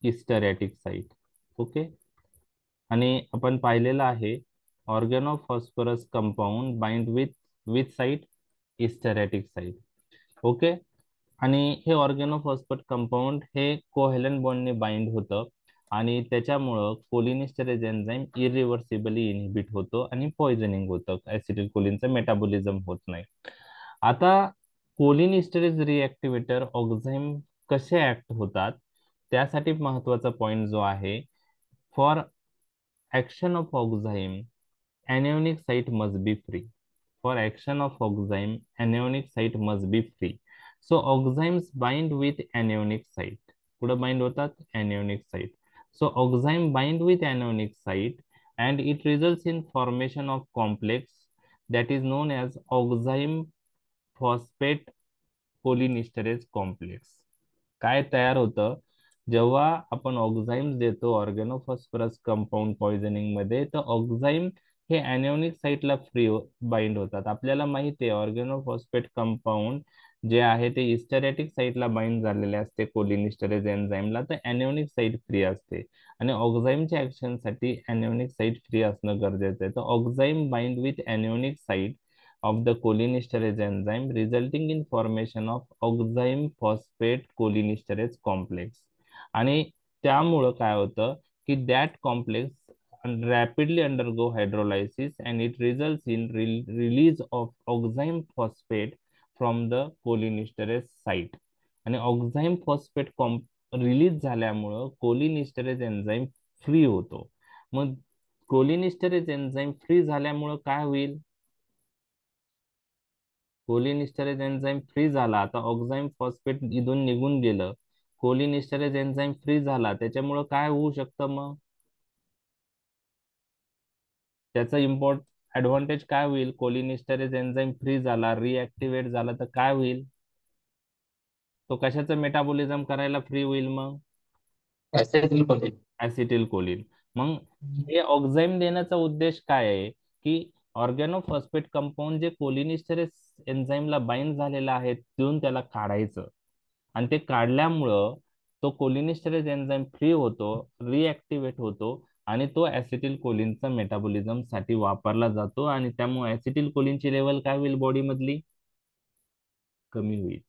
हिस्टरॅटिक साईट. ओके. आणि आपण पाहिलेलं आहे organophosphorus compound bind with with site, esteratic site. Okay. आणि हे ऑर्गॅनोफॉस्फेट कंपाऊंड हे कोव्हॅलंट बॉन्डने बाइंड होतं, आणि त्याच्यामुळं कोलिनिस्टरेज एन्झाईम इरिव्हर्सिबली इनहिबिट होतो आणि पॉइझनिंग होतं, ऍसिटिल कोलिनचं मेटाबॉलिझम होत नाही. आता कोलिनिस्टरेज रिॲक्टिव्हेटर ऑक्झाईम कसे ऍक्ट होतात, त्यासाठी महत्वाचा पॉइंट जो आहे, for action of oxime anionic site must be free. For action of enzyme, anionic site must be free. So enzymes bind with anionic site. कुठं bind होतात? Anionic site. So enzyme bind with anionic site and it results in formation of complex that is known as enzyme phosphate cholinesterase complex. काय तयार होतं जेव्हा आपण ऑक्झाईम्स देतो ऑर्गॅनोफॉस्फरस compound poisoning मध्ये, तर ऑक्झाईम हे ॲनिओनिक साईटला फ्री बाइंड होतात. आपल्याला माहिती आहे ऑर्गॅनोफॉस्फेट कंपाऊंड जे आहे ते हिस्टरॅटिक साईटला बाइंड झालेले असते कोलिनिस्टरेज एन्झाईमला, तर ॲनिओनिक साईट फ्री असते. आणि ऑक्झाईमच्या ऍक्शनसाठी ॲनिओनिक साईट फ्री असणं गरजेचं आहे. तर oxime bind with anionic site of the cholinesterase enzyme resulting in formation of oxime phosphate cholinesterase complex. आणि त्यामुळं काय होतं की that complex rapidly undergo hydrolysis and it results in release of oxime phosphate from the cholinesterase site. आणि ऑक्झाईम phosphate release झाल्यामुळं cholinesterase enzyme free होतो. मग cholinesterase enzyme free झाल्यामुळं काय होईल? कोलिनिस्टरेज एन्झाईम फ्री झाला, आता ऑक्झाईम फॉस्फेट इथून निघून गेलं, कोलिनिस्टरेज एन्झाईम फ्री झाला, त्याच्यामुळं काय होऊ शकतं? मग त्याचा ऍडव्हान्टेज काय होईल? कोलिनिस्टरेज एन्झाईम फ्री झाला, रिॲक्टिव्हेट झाला, तर काय होईल? तो कशाचं मेटाबॉलिझम करायला फ्री होईल? मग ऍसिटिल कोलिन. ऍसिटिल कोलिन. मग हे ऑक्झाईम देण्याचा उद्देश काय आहे की ऑर्गॅनोफॉस्फेट कंपाऊंड जे कोलिनिस्टरेज एन्झाईमला बाइंड झालेला आहे तिथून त्याला काढायचं, आणि ते काढल्यामुळं तो कोलिनिस्टरेज एन्झाईम फ्री होतो, रिॲक्टिव्हेट होतो, आणि तो ऍसिटिल कोलिनचा मेटाबॉलिझम साठी वापरला जातो आणि त्यामुळे ऍसिटिल कोलिनची लेवल काय होईल बॉडी मधली, कमी होईल.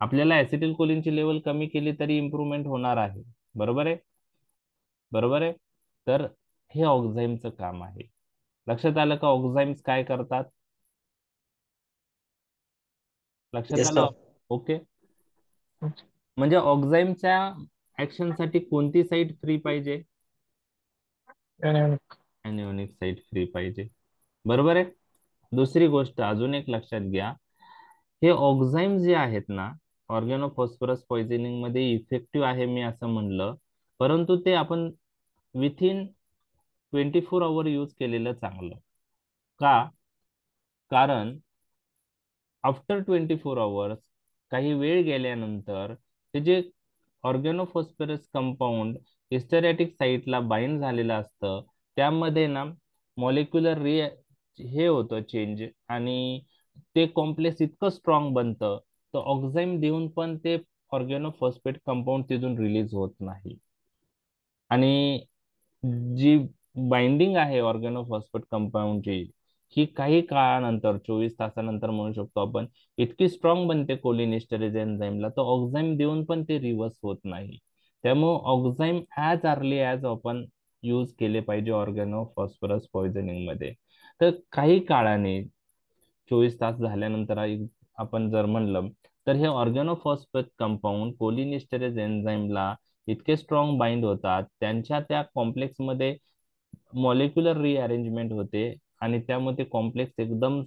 आपल्याला ऍसिटिल कोलिनची लेवल कमी केली तरी इम्प्रूव्हमेंट होणार आहे. बरोबर आहे, बरोबर आहे. तर हे ऑक्झाईमचं काम आहे. लक्षात आलं का ऑक्झाईम्स काय करतात, लक्षात येस आलं. सर. ओके. म्हणजे ऑक्झाईमच्या ऍक्शन साठी कोणती साईट फ्री पाहिजे, anionic. एनिओनिक साईट फ्री पाहिजे. बरोबर आहे. दुसरी गोष्ट अजून एक लक्षात घ्या, हे ऑक्झाईम जे आहेत ना, ऑर्गॅनोफॉस्फरस पॉइझनिंग मध्ये इफेक्टिव्ह आहे मी असं म्हणलं, परंतु ते आपण विथिन 24 आवर यूज केलेलं चांगलं. का? कारण आफ्टर 24 आवर्स, काही वेळ गेल्यानंतर ते जे ऑर्गॅनोफॉस्फरस कंपाऊंड हिस्टेरॅटिक साईटला बाइंड झालेलं असतं, त्यामध्ये ना मॉलिक्युलर हे होतं चेंज, आणि ते कॉम्प्लेक्स इतकं स्ट्रॉंग बनतं, तर ऑक्झाईम देऊन पण ते ऑर्गॅनोफॉस्फेट कंपाऊंड तिथून रिलीज होत नाही. आणि जी बाइंडिंग आहे ऑर्गॅनोफॉस्फेट कंपाऊंडची, ही काही काळानंतर 24 तासानंतर म्हणू शकतो आपण, इतकी स्ट्रॉंग बनते कोलिनिस्टरेज एन्झाईमला, तर ऑक्झाईम देऊन पण ते रिव्हर्स होत नाही. त्यामुळे ऑक्झाईम ॲज अर्ली ॲज आपण यूज केले पाहिजे ऑर्गॅनोफॉस्फरस पॉइझनिंग मध्ये. तर काही काळाने 24 तास झाल्यानंतर आपण जर म्हणलं, तर हे ऑर्गॅनोफॉस्फेट कंपाऊंड कोलिनिस्टरेज एन्झाईमला इतके स्ट्रॉंग बाइंड होतात, त्यांच्या त्या कॉम्प्लेक्स मध्ये मॉलिक्युलर रिअरेंजमेंट होते, आणि त्यामध्ये कॉम्प्लेक्स एकदम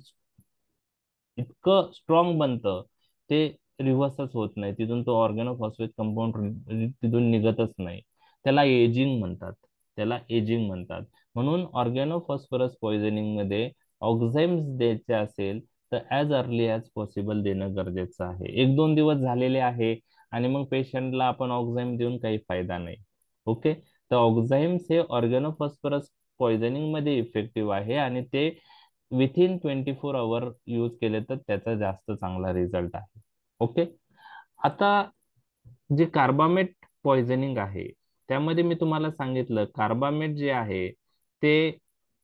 इतकं स्ट्रॉंग बनतं, ते रिव्हर्सच होत नाही, तिथून तो ऑर्गॅनोफॉस्फेट कंपाऊंड तिथून निघतच नाही. त्याला एजिंग म्हणतात, त्याला एजिंग म्हणतात. म्हणून ऑर्गॅनोफॉस्फरस पॉइझनिंग मध्ये ऑक्झाईम्स द्यायचे असेल तर ॲज अर्ली ॲज पॉसिबल देणं गरजेचं आहे. 1-2 दिवस झालेले आहे आणि मग पेशंटला आपण ऑक्झाईम देऊन काही फायदा नाही. ओके. तर ऑक्झाईम्स हे ऑर्गॅनोफॉस्फरस पॉइझनिंग मध्ये इफेक्टिव्ह आहे, आणि ते विथिन 24 आवर यूज केले तर त्याचा जास्त चांगला रिझल्ट आहे. ओके. आता जे कार्बामेट पॉइझनिंग आहे, त्यामध्ये मी तुम्हाला सांगितलं कार्बामेट जे आहे ते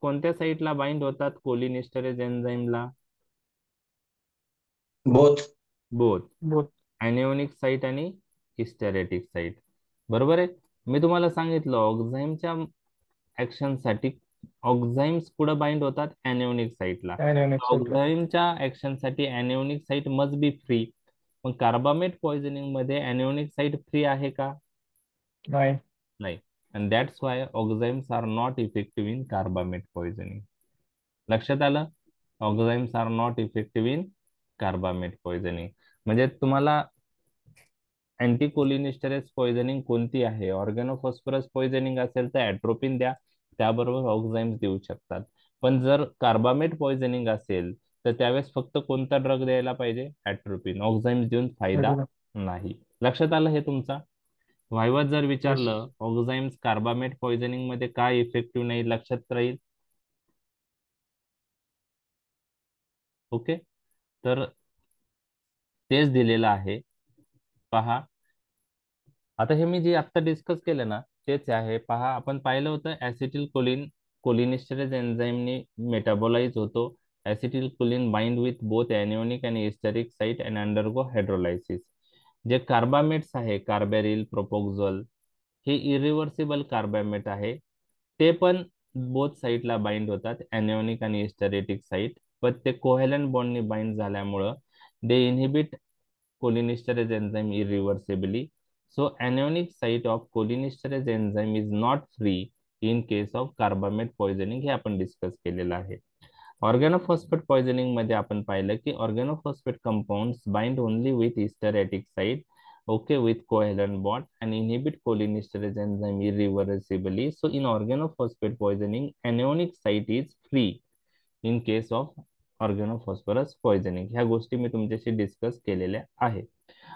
कोणत्या साईटला बाइंड होतात कोलिनिस्टरेज एन्झाईमला, both. Both Both. Anionic site आणि हिस्टेरेटिक साईट. बरोबर आहे. मी तुम्हाला सांगितलं ऑक्झाईमच्या ऍक्शन साठी ऑक्झाईम्स कुठे बाइंड होतात, ऍनिओनिक साईटला. Anionic site ला. ऑक्झाईमच्या ऍक्शन साठी anionic site must be free. मग कार्बामेट पॉइझनिंग मध्ये ऍनिओनिक साईट फ्री आहे का, नाही. नाही. And that's why oximes are not effective in carbamate poisoning. लक्षात आलं. Oximes are not effective in carbamate poisoning. म्हणजे तुम्हाला अँटीकोलिनिस्टरेज पॉइझनिंग कोणती आहे, ऑर्गॅनोफॉस्फरस पॉइझनिंग असेल तर ॲट्रोपिन द्या, त्याबरोबर ऑक्झाईम्स देऊ शकतात. पण जर कार्बामेट पॉइझनिंग असेल तर त्यावेळेस फक्त कोणता ड्रग द्यायला पाहिजे, ॲट्रोपिन. ऑक्झाईम्स देऊन फायदा Hydrogen. नाही. लक्षात आलं हे तुमचा. व्हायवात जर Yes. विचारलं ऑक्झाईम्स कार्बामेट पॉइझनिंग मध्ये काय इफेक्टिव्ह नाही, लक्षात राहील. ओके. तर तेच दिलेलं आहे, पहा. आता हे मी जे आता डिस्कस केलं ना, तेच आहे. पहा, आपण पाहिलं होतं ऍसिटिल कोलिन कोलिनिस्टरेज एन्झाईमनी मेटाबोलाइज होतो. ऍसिटिल कोलिन बाइंड विथ बोथ ऍनिओनिक आणि historic site and undergo hydrolysis. जे कार्बामेट्स आहे, कार्बेरिल, प्रोपोक्झोल, हे इरिव्हर्सिबल कार्बामेट आहे. ते पण बोथ साईडला बाइंड होतात, ऍनिओनिक आणि हिस्टेरेटिक साईट. पण ते कोव्हॅलंट बॉन्डनी बाइंड झाल्यामुळं दे inhibit cholinesterase enzyme irreversibly. So anionic site of cholinesterase enzyme is not free in case of carbamate poisoning, हे आपण डिस्कस केलेलं आहे. ऑर्गॅनोफॉस्फेट पॉइझनिंग मध्ये आपण पाहिलं की organophosphate compounds bind only with esteratic site, okay, with covalent bond and inhibit cholinesterase enzyme irreversibly. So in organophosphate poisoning, anionic site is free in case of organophosphorus poisoning. ह्या गोष्टी मी तुमच्याशी discuss केलेल्या आहे.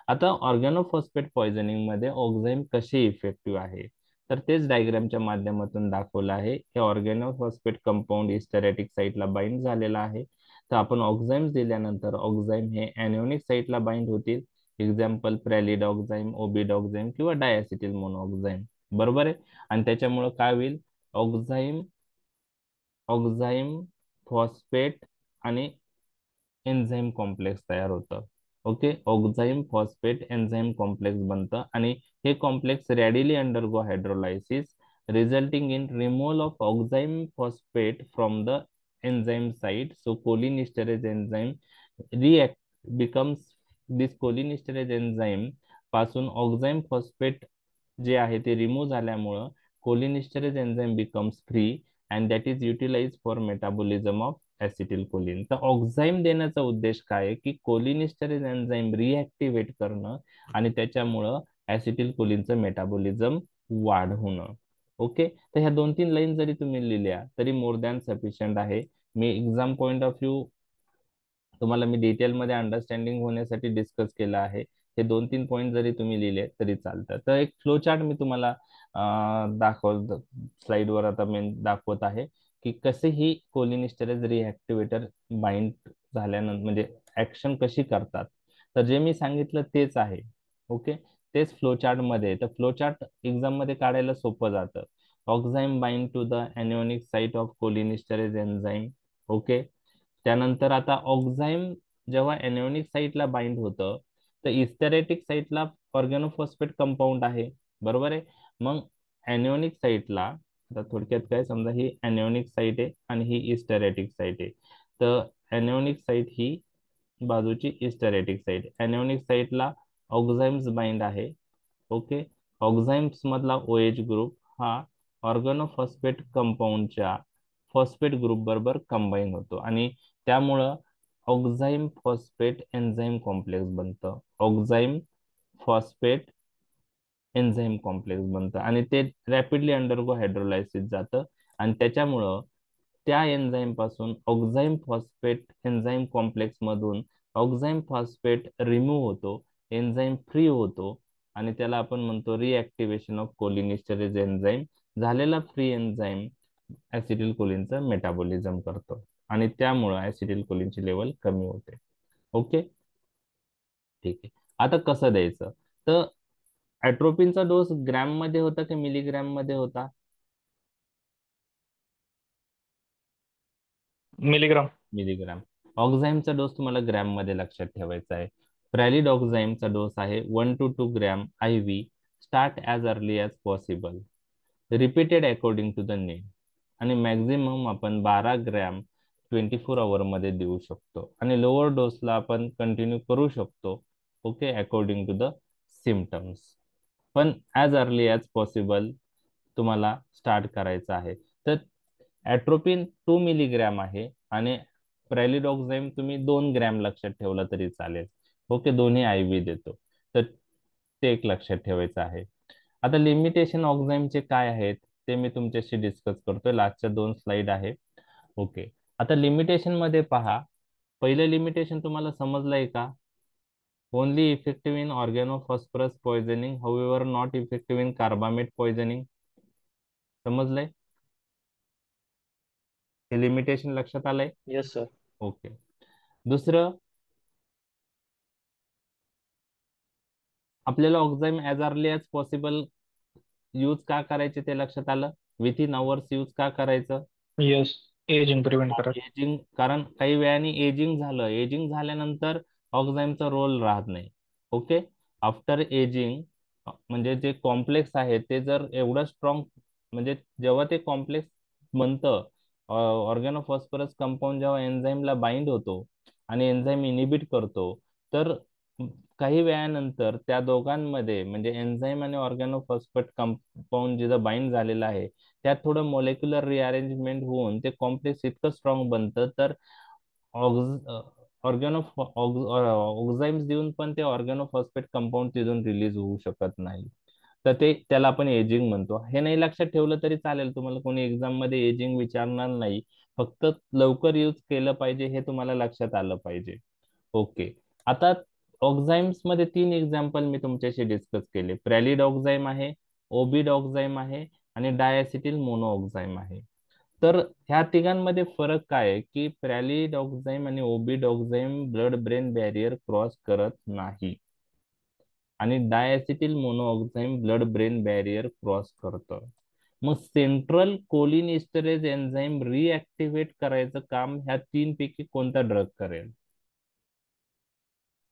आता ऑर्गॅनोफॉस्फेट पॉइझनिंग मध्ये ऑक्झाईम कसे effective आहे, तर तेच डायग्रामच्या माध्यमातून दाखवलं आहे. हे ऑर्गॅनोफॉस्फेट कंपाऊंड हिस्टेरेटिक साईटला बाइंड झालेला आहे, तर आपण ऑक्झाईम्स दिल्यानंतर ऑक्झाईम हे ऍनिओनिक साईटला बाइंड होतील. एक्झाम्पल प्रॅलिड ऑक्झाईम, ओबिड ऑक्झाईम किंवा डायसिटिल मोनोऑक्झाईम. बरोबर आहे. आणि त्याच्यामुळे काय होईल, ऑक्झाईम ऑक्झाईम फॉस्फेट आणि एन्झाईम कॉम्प्लेक्स तयार होतं. Okay, oxime phosphate enzyme complex बनतं आणि हे complex readily undergo hydrolysis resulting in removal of oxime phosphate from the enzyme site. So cholinesterase enzyme react becomes this cholinesterase enzyme पासून oxime phosphate जे आहे ते remove झाल्यामुळं cholinesterase enzyme becomes free and that is utilize for metabolism of acetyl choline. तर oxime देण्याचा उद्देश काय आहे की कोलिनिस्टरेज एन्झाईम रिॲक्टिव्हेट करणं आणि त्याच्यामुळं ऍसिटिल कोलिनचं मेटाबॉलिझम वाढ होणं. ओके, तर ह्या 2-3 लाईन जरी तुम्ही लिहिल्या तरी मोर दॅन सफिशियंट आहे. मी एक्झाम पॉइंट ऑफ व्ह्यू तुम्हाला मी डिटेलमध्ये अंडरस्टँडिंग होण्यासाठी डिस्कस केलं आहे. हे 2-3 पॉईंट जरी तुम्ही लिहिले तरी चालतं. तर एक फ्लो चार्ट मी तुम्हाला स्लाइडवर आता मी दाखवत आहे की कसे ही कोलिनिस्टरेज रिॲक्टिव्हेटर बाइंड झाल्यानंतर म्हणजे ऍक्शन कशी करतात. तर जे मी सांगितलं तेच आहे. ओके, तेच फ्लो चार्ट मध्ये. तर फ्लो चार्ट एक्झाम मध्ये काढायला सोपं जातं. Oxime bind to the anionic site of cholinesterase enzyme. Okay, त्यानंतर आता ऑक्झाईम जेव्हा एनिओनिक साइटला बाइंड होतं तर इस्टेरेटिक साइटला ऑर्गॅनोफॉस्फेट कंपाऊंड आहे. बरोबर आहे. मग एनिओनिक साइटला आता थोडक्यात काय, समजा ही एनिओनिक साइट आहे आणि ही इस्टेरेटिक साइट आहे. तर एनिओनिक साइट ही बाजूची इस्टेरेटिक साइट. एनिओनिक साइटला ऑक्झाईम्स बाइंड आहे. ओके, ऑक्झाईम्स मधला OH ग्रुप हा ऑर्गॅनोफॉस्फेट कंपाऊंडच्या फॉस्फेट ग्रुप बरोबर कंबाईन होतो आणि त्यामुळं ऑक्झाईम फॉस्फेट एन्झाईम कॉम्प्लेक्स बनतं. ऑक्झाईम फॉस्फेट एन्झाईम कॉम्प्लेक्स बनतं आणि ते रॅपिडली अंडरगो हायड्रोलायसिस जातं आणि त्याच्यामुळं त्या एन्झाईम पासून ऑक्झाईम फॉस्फेट एन्झाईम कॉम्प्लेक्स मधून ऑक्झाईम फॉस्फेट रिमूव्ह होतो, एन्झाईम फ्री होतो आणि त्याला आपण म्हणतो रिॲक्टिव्हेशन ऑफ कोलिनिस्टरेज एन्झाईम. झालेला फ्री एन्झाईम ऍसिटिल कोलिनचं मेटाबॉलिझम करतो आणि त्यामुळं ऍसिटिल कोलिनची लेवल कमी होते. ओके, ठीक आहे. आता कसं द्यायचं, तर ऍट्रोपिनचा डोस ग्रॅम मध्ये होता की मिलीग्रॅम मध्ये होता? मिलीग्राम. मिलीग्राम. ऑक्झाईमचा डोस तुम्हाला ग्रॅम मध्ये लक्षात ठेवायचा आहे. प्रॅलिड ऑक्झाईमचा डोस आहे 1 to 2 gram IV. Start as early as possible, repeated according to the need आणि मॅक्झिमम आपण 12 ग्रॅम 24 आवर मध्ये देऊ शकतो आणि लोअर डोसला आपण कंटिन्यू करू शकतो. Okay, according to the symptoms. पण ॲज अर्ली ॲज पॉसिबल तुम्हाला स्टार्ट करायचं आहे. तर ॲट्रोपिन 2 मिलीग्रॅम आहे आणि प्रॅलिडॉक्झाईम तुम्ही 2 ग्रॅम लक्षात ठेवलं तरी चालेल. ओके, दोन्ही IV देतो. तर ते एक लक्षात ठेवायचं आहे. आता लिमिटेशन ऑक्झाईमचे काय आहेत ते मी तुमच्याशी डिस्कस करतोय. लास्टच्या 2 स्लाइड आहे. ओके, आता लिमिटेशन मध्ये पहा. पहिलं लिमिटेशन तुम्हाला समजलंय का? Only effective in organophosphorus poisoning, however not effective in carbamate poisoning. समजलंय? हे लिमिटेशन लक्षात आलंय? Yes sir. ओके. दुसरं, आपल्याला oxime as early as possible use का करायचे ते लक्षात आलं? विथिन अवर्स यूज का करायचं? यस, एजिंग प्रिव्हेंट करा. एजिंग, कारण काही वेळाने एजिंग झालं, एजिंग झाल्यानंतर ऑक्झाईमचा रोल राहत नाही. ओके, आफ्टर एजिंग म्हणजे जे कॉम्प्लेक्स आहे ते जर एवढं स्ट्रॉंग, म्हणजे जेव्हा ते कॉम्प्लेक्स बनतं, ऑर्गॅनोफॉस्फरस कंपाऊंड जेव्हा एन्झाईमला बाइंड होतो आणि एन्झाईम इनिबिट करतो, तर काही वेळानंतर त्या दोघांमध्ये म्हणजे एन्झाईम आणि ऑर्गॅनोफॉस्फेट कंपाऊंड जिथं बाइंड झालेलं आहे त्यात थोडं मॉलिक्युलर रिअरेंजमेंट होऊन ते कॉम्प्लेक्स इतकं स्ट्रॉंग बनतं तर ऑक्झाईम्स देऊन पण ते ऑर्गॅनोफॉस्फेट कंपाऊंड तिथून रिलीज होऊ शकत नाही. तर ते त्याला आपण एजिंग म्हणतो. हे नाही लक्षात ठेवलं तरी चालेल, तुम्हाला कोणी एक्झाम मध्ये एजिंग विचारणार नाही. फक्त लवकर यूज केलं पाहिजे हे तुम्हाला लक्षात आलं पाहिजे. ओके, आता ऑक्झाईम्स मध्ये 3 एक्झाम्पल मी तुमच्याशी डिस्कस केले. प्रॅलिड ऑक्झाईम आहे, ओबिड ऑक्झाईम आहे आणि डायॲसिटिल मोनोऑक्झाईम आहे. तर ह्या तिघांमध्ये फरक काय आहे की प्रॅलिड ऑक्झाईम आणि Obeid ऑक्झाईम blood brain barrier cross करत नाही आणि diacetyl मोनोऑक्झाईम blood brain barrier cross करतं. मग सेंट्रल कोलिनिस्टरेज एन्झाईम रिऍक्टिव्हेट करायचं काम ह्या तीन पैकी कोणता ड्रग करेल?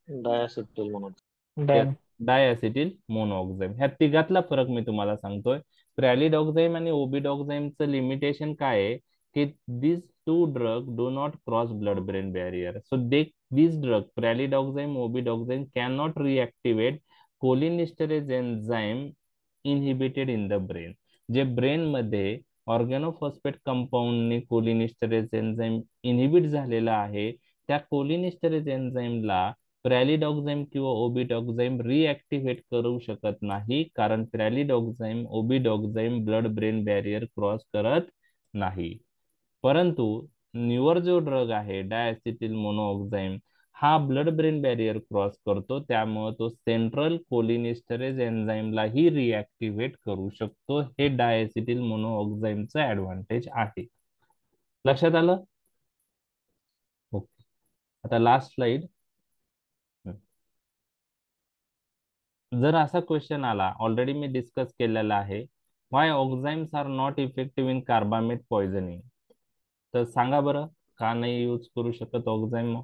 डायसिटिल म्हणून. येस, डॅन. Diacetyl monoxime. ह्या तिघातला फरक मी तुम्हाला सांगतोय. प्रॅलिडॉक्साईम आणि ओबिडॉक्साईमचं लिमिटेशन काय आहे की this two drug do not cross blood brain barrier. So this drug pralidoxime obidoxime can not reactivate cholinesterase enzyme inhibited in the brain. जे ब्रेन मध्ये ऑर्गॅनोफॉस्फेट कंपाऊंडने कोलिनिस्टरेज एन्झाईम इनहिबिट झालेला आहे, त्या कोलिनिस्टरेज एन्झाईमला प्रॅलिडॉक्साईम किंवा ओबिडॉक्साईम रिऍक्टिव्हेट करू शकत नाही, कारण प्रॅलिडॉक्साईम ओबिडॉक्साईम ब्लड ब्रेन बॅरियर क्रॉस करत नाही. परंतु न्यूअर जो ड्रग आहे डायॲसिटिल मोनोऑक्साईम, हा ब्लड ब्रेन बॅरियर क्रॉस करतो, त्यामुळे तो सेंट्रल कोलिनिस्टरेज एन्झाईमलाही रिऍक्टिव्हेट करू शकतो. हे डायॲसिटिल मोनोऑक्साईमचं ऍडव्हान्टेज आहे. लक्षात आलं? ओके. आता लास्ट स्लाइड. जर असा क्वेश्चन आला, ऑलरेडी मी डिस्कस केलेला आहे, why oximes are not effective in carbamate poisoning, तर सांगा बरं का नाही यूज करू शकत ऑक्झाईम?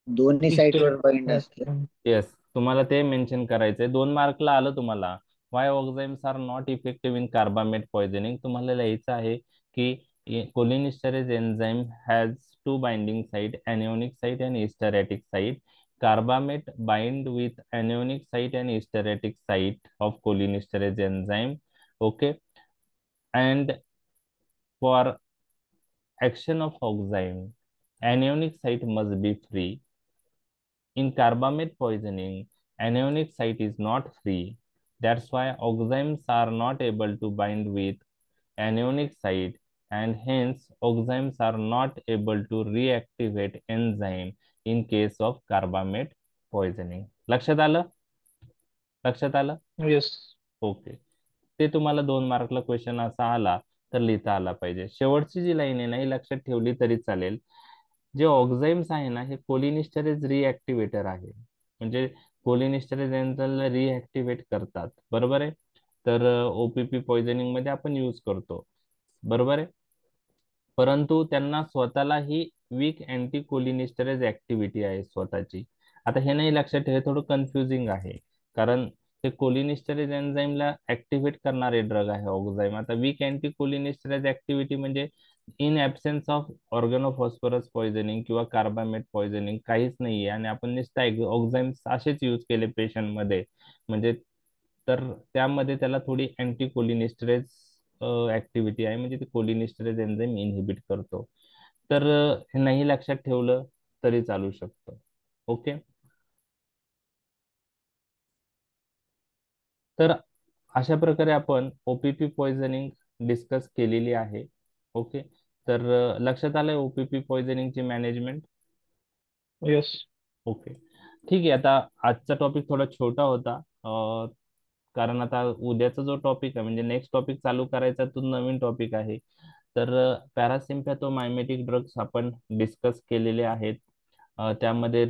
दोन्ही Still, साईडवर बाइंड असते. येस, तुम्हाला ते मेन्शन करायचंय. 2 मार्कला आलं तुम्हाला. Why oximes are not effective in carbamate poisoning. तुम्हाला लिहायचं आहे की cholinesterase enzyme has two binding site, anionic site and esteratic site. Carbamate bind with anionic site and hysteretic site of cholinesterase enzyme. Okay, and for action of enzyme, anionic site must be free. In carbamate poisoning, anionic site is not free. That's why enzymes are not able to bind with anionic site, and hence enzymes are not able to reactivate enzyme in case of carbamate poisoning. लक्षात आलं? लक्षात आलं? yes. Okay. ते तुम्हाला 2 मार्कला question असा आला तर लिहिता आला पाहिजे. शेवटची जी लाईन आहे ना, ही लक्षात ठेवली तरी चालेल. जे ऑक्झाईम्स आहे ना, हे कोलिनिस्टरेज रिऍक्टिव्हेटर आहे. म्हणजे कोलिनिस्टरेज एन्झाईमला रिऍक्टिव्हेट करतात. बरोबर आहे? तर ओपीपी पॉइझनिंग मध्ये आपण यूज करतो. बरोबर आहे? परंतु त्यांना स्वतःला ही वीक अँटी कोलिनिस्टरेज ऍक्टिव्हिटी आहे स्वतःची. आता हे नाही लक्षात ठेवा, थोडं कन्फ्युजिंग आहे, कारण ते कोलिनिस्टरेज एन्झाईमला ऍक्टिव्हेट करणारे ड्रग आहे ऑक्झाईम. आता वीक अँटी कोलिनिस्टरेज ऍक्टिव्हिटी म्हणजे इन ऍब्सेन्स ऑफ ऑर्गॅनोफॉस्फरस पॉइझनिंग किंवा कार्बामेट पॉइझनिंग काहीच नाहीये, आणि आपण नुसतं ऑक्झाईम्स असेच यूज केले पेशंट मध्ये, म्हणजे तर त्यामध्ये त्याला थोडी अँटी कोलिनिस्टरेज ऍक्टिव्हिटी आहे, म्हणजे ते कोलिनिस्टरेज एन्झाईम इनहिबिट करतो. तर हे नाही लक्षात ठेवलं तरी चालू शकतं. ओके. तर अशा प्रकारे आपण ओपीपी पॉइझनिंग डिस्कस केलेली आहे. ओके. तर लक्षात आलंय ओपीपी पॉइझनिंगची मॅनेजमेंट? Yes. ओके, ठीक आहे. आता आजचा टॉपिक थोडा छोटा होता, कारण आता उद्याचा जो टॉपिक आहे म्हणजे नेक्स्ट टॉपिक चालू करायचा तो नवीन टॉपिक आहे. तर पॅरासिम्पॅथोमायमेटिक ड्रग्स आपण डिस्कस केलेले आहेत. त्यामध्ये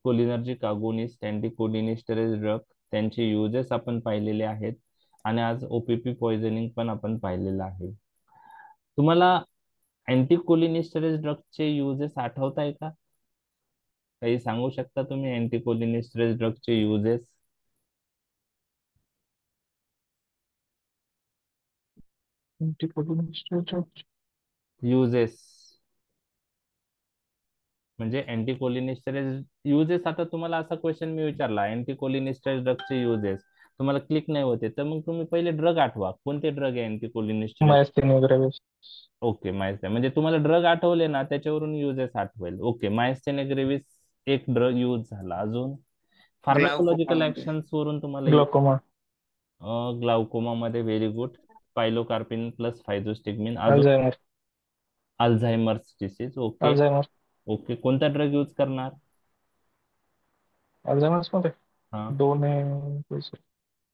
cholinergic agonist, anti cholinesterase drug, त्यांचे युजेस आपण पाहिलेले आहेत, आणि आज ओपीपी पॉइझनिंग पण आपण पाहिलेलं आहे. तुम्हाला अँटी कोलिनिस्टरेज ड्रगचे युजेस आठवत आहे का? काही सांगू शकता तुम्ही अँटी कोलिनिस्टरेज ड्रगचे युजेस? Anticolinesteroid. युजेस म्हणजे अँटी कोलिनिस्टरेज युजेस. आता तुम्हाला असा क्वेश्चन मी विचारला अँटी कोलिनिस्टरेज ड्रगचे युजेस, तुम्हाला क्लिक नाही होते, तर मग तुम्ही पहिले ड्रग आठवा, कोणते ड्रग आहे anti cholinesterase? Myasthenia gravis. Okay, माहिती आहे. म्हणजे तुम्हाला ड्रग आठवले ना, त्याच्यावरून युजेस आठवेल. ओके, मायस्थेनिया ग्रेव्हिस एक ड्रग यूज झाला. अजून फार्माकोलॉजिकल ग्लाउकोमा ऍक्शन्स वरून तुम्हाला Glaucoma. ग्लाउकोमा मध्ये व्हेरी गुड, पायलोकार्पिन प्लस फायझोस्टिग्मिन. अजून Alzheimer. Alzheimer's disease. Okay. Alzheimer. Okay, कोणता ड्रग यूज करणार? Alzheimer's मध्ये हा, दोन आहे.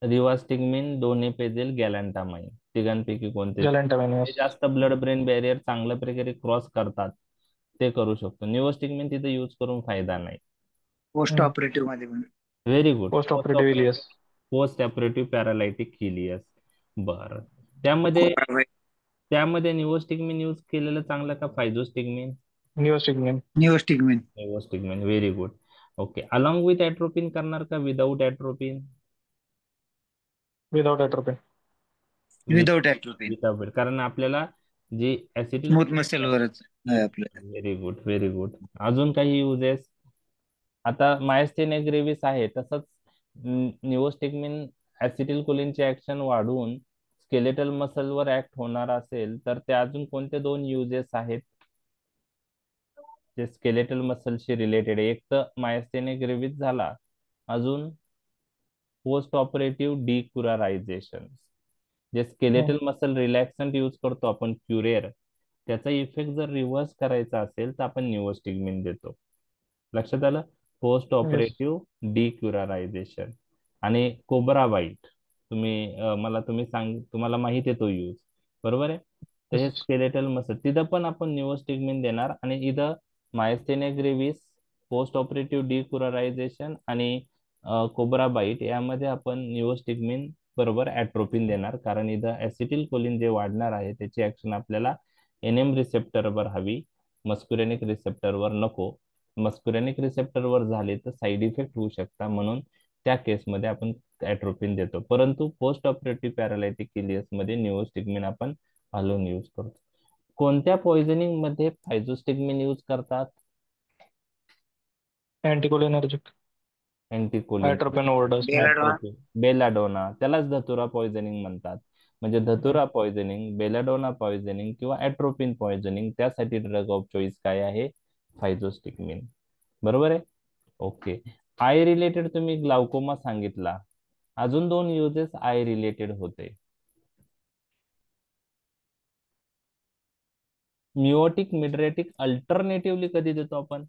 रिवास्टिग्मिन, डोनेपेजेल, गॅलॅन्टामाइन. तिघांपैकी कोणते Galantamine. जे जास्त ब्लड ब्रेन बॅरियर चांगल्या प्रकारे क्रॉस करतात ते करू शकतो. निओस्टिग्मिन तिथे यूज करून फायदा नाही. पोस्ट ऑपरेटिव्ह मध्ये पण. Very good. Post post operative operative ileus. Post operative paralytic ileus. बरं. त्यामध्ये त्यामध्ये निओस्टिग्मिन यूज केलेलं चांगलं का physostigmine? Neostigmine. Neostigmine. Neostigmine, very good. Okay. Along with atropine करणार का without atropine? Without atropine. Without atropine. Without, कारण आपल्याला जी ऍसिटिल. स्मूथ मसलवरच आहे आपल्याला. Very good, very good. अजून काही युजेस? आता मायस्थेनिया ग्रेव्हिस आहे, तसंच निओस्टिग्मिन ऍसिटिल कोलिनचे ऍक्शन वाढवून स्केलेटल मसलवर ऍक्ट होणार असेल तर ते अजून कोणते दोन युजेस आहेत जे स्केलेटल मसलशी रिलेटेड? एक तर मायस्थेनिया ग्रेव्हिस झाला, अजून पोस्ट ऑपरेटिव्ह डिक्युरारायझेशन. जे स्केलेटल मसल रिलॅक्संट यूज करतो आपण क्युरेर, त्याचा इफेक्ट जर रिव्हर्स करायचा असेल तर आपण निओस्टिग्मिन देतो. लक्षात आलं? Post yes. ऑपरेटिव्ह डिक्युरारायझेशन. आणि कोब्रा बाईट, तुम्ही तुम्हाला माहिती आहे तो यूज, बरोबर आहे? तर हे येस. स्केलेटल मसल तिथं पण आपण निओस्टिग्मिन देणार, आणि इथं मायस्थेनिया ग्रेव्हिस, पोस्ट ऑपरेटिव्ह डिक्युरारायझेशन आणि कोब्रा बाईट यामध्ये आपण निओस्टिग्मिन बरोबर ॲट्रोपिन देणार, कारण इथं ऍसिटिल कोलिन जे वाढणार आहे त्याची ऍक्शन आपल्याला एनएम रिसेप्टरवर हवी, मस्कुरेनिक रिसेप्टरवर नको. मस्कुरेनिक रिसेप्टरवर झाले तर साईड इफेक्ट होऊ शकता, म्हणून त्या केसमध्ये आपण ॲट्रोपिन देतो. परंतु पोस्ट ऑपरेटिव्ह पॅरालायटिक इलियस मध्ये निओस्टिग्मिन आपण हलवून यूज करतो. कोणत्या पॉइझनिंग मध्ये फायझोस्टिग्मिन यूज करतात? Anticholinergic. Anticholin. Atropine overdose. Belladonna. Belladonna, त्यालाच धतुरा पॉइझनिंग म्हणतात. म्हणजे धतुरा पॉइझनिंग, बेलाडोना पॉइझनिंग किंवा ॲट्रोपिन पॉइझनिंग, त्यासाठी ड्रग ऑफ चॉईस काय आहे? फायझोस्टिग्मिन. बरोबर आहे? ओके. आय रिलेटेड तुम्ही ग्लाउकोमा सांगितला, अजून दोन युजेस आय रिलेटेड होते. मिओटिक मिड्रेटिक अल्टरनेटिव्हली कधी देतो आपण?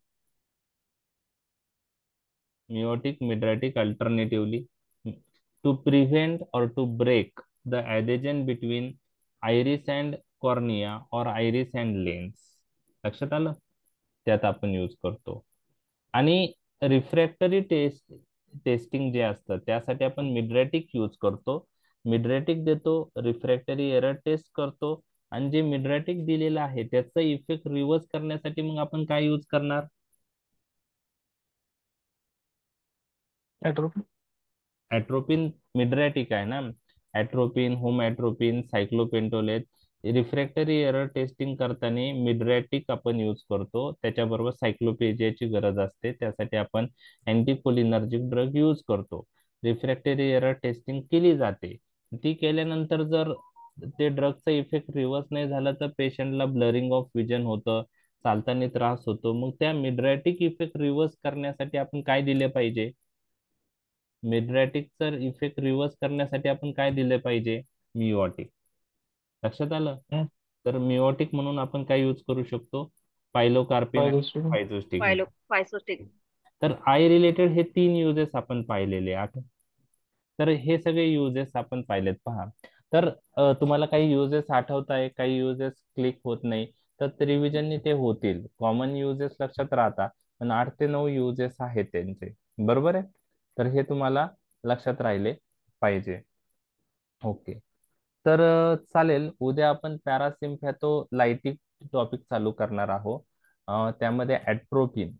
Meiotic Midratic alternatively to prevent or to break the adhesion between iris and cornea or iris and lens. लक्षात आलं? त्यात आपण यूज करतो. आणि रिफ्रॅक्टरी टेस्टिंग जे असतं त्यासाठी आपण मिड्रॅटिक यूज करतो. मिड्रॅटिक देतो, रिफ्रॅक्टरी एरर टेस्ट करतो, आणि जे मिड्रॅटिक दिलेलं आहे त्याचा इफेक्ट रिव्हर्स करण्यासाठी मग आपण काय यूज करणार? एट्रोपिन. ॲट्रोपिन मिड्रॅटिक आहे ना. Atropine, home atropine, सायक्लोपेंटोलेट. रिफ्रॅक्टरी error testing करताना मिड्रॅटिक आपण यूज करतो, त्याच्याबरोबर सायक्लोपेजियाची गरज असते, त्यासाठी आपण अँटीकोलिनर्जिक ड्रग यूज करतो. रिफ्रॅक्टरी एरर टेस्टिंग केली जाते, ती केल्यानंतर जर ते ड्रगचा इफेक्ट रिव्हर्स नाही झाला तर पेशंटला ब्लरिंग ऑफ विजन होतं, चालताना त्रास होतो. मग त्या मिड्रॅटिक इफेक्ट रिव्हर्स करण्यासाठी आपण काय दिले पाहिजे? मिड्रॅटिकचा इफेक्ट रिव्हर्स करण्यासाठी आपण काय दिले पाहिजे? मिओटिक. लक्षात आलं? तर मिओटिक म्हणून आपण काय यूज करू शकतो? पायलोकार्पिन आणि फायझोस्टिग्मिन. फायझोस्टिग्मिन. फायसोस्टिक. तर आय रिलेटेड हे 3 युजेस आपण पाहिलेले आहेत. तर हे सगळे युजेस आपण पाहिलेत, पहा. तर तुम्हाला काही युजेस आठवत आहे, काही युजेस क्लिक होत नाही, तर रिव्हिजननी ते होतील. कॉमन युजेस लक्षात राहतात, पण 8 ते 9 युजेस आहेत त्यांचे, बरोबर आहे? तर हे तुम्हाला लक्षात राहिले पाहिजे. ओके. तर चालेल, उद्या आपण पॅरासिम्पॅथोलायटिक टॉपिक चालू करणार आहोत. त्यामध्ये ॲट्रोपिन.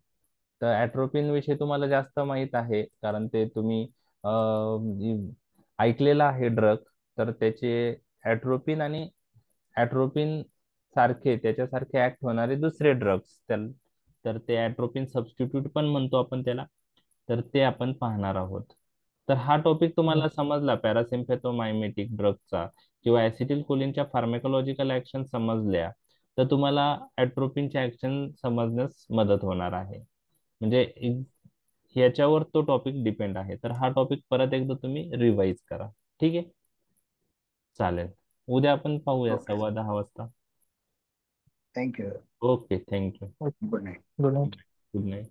तर ॲट्रोपिन विषयी तुम्हाला जास्त माहित आहे, कारण ते तुम्ही ऐकलेलं आहे ड्रग. तर त्याचे ॲट्रोपिन आणि ॲट्रोपिन सारखे त्याच्यासारखे ऍक्ट होणारे दुसरे ड्रग्स, तर ते ॲट्रोपिन सबस्टिट्यूट पण म्हणतो आपण त्याला. तर ते आपण पाहणार आहोत. तर हा टॉपिक तुम्हाला समजला पॅरासिम्पॅथोमायमेटिक ड्रगचा, किंवा ऍसिटिल कोलिनच्या फार्मेकोलॉजिकल ऍक्शन समजल्या, तर तुम्हाला ॲट्रोपिनच्या ऍक्शन समजण्यास मदत होणार आहे. म्हणजे ह्याच्यावर तो टॉपिक डिपेंड आहे. तर हा टॉपिक परत एकदा तुम्ही रिवाइज करा. ठीक आहे? चालेल. उद्या आपण पाहूया ओके. 10:15 वाजता. Thank you. Okay, thank you. Good night. Good night. Good night.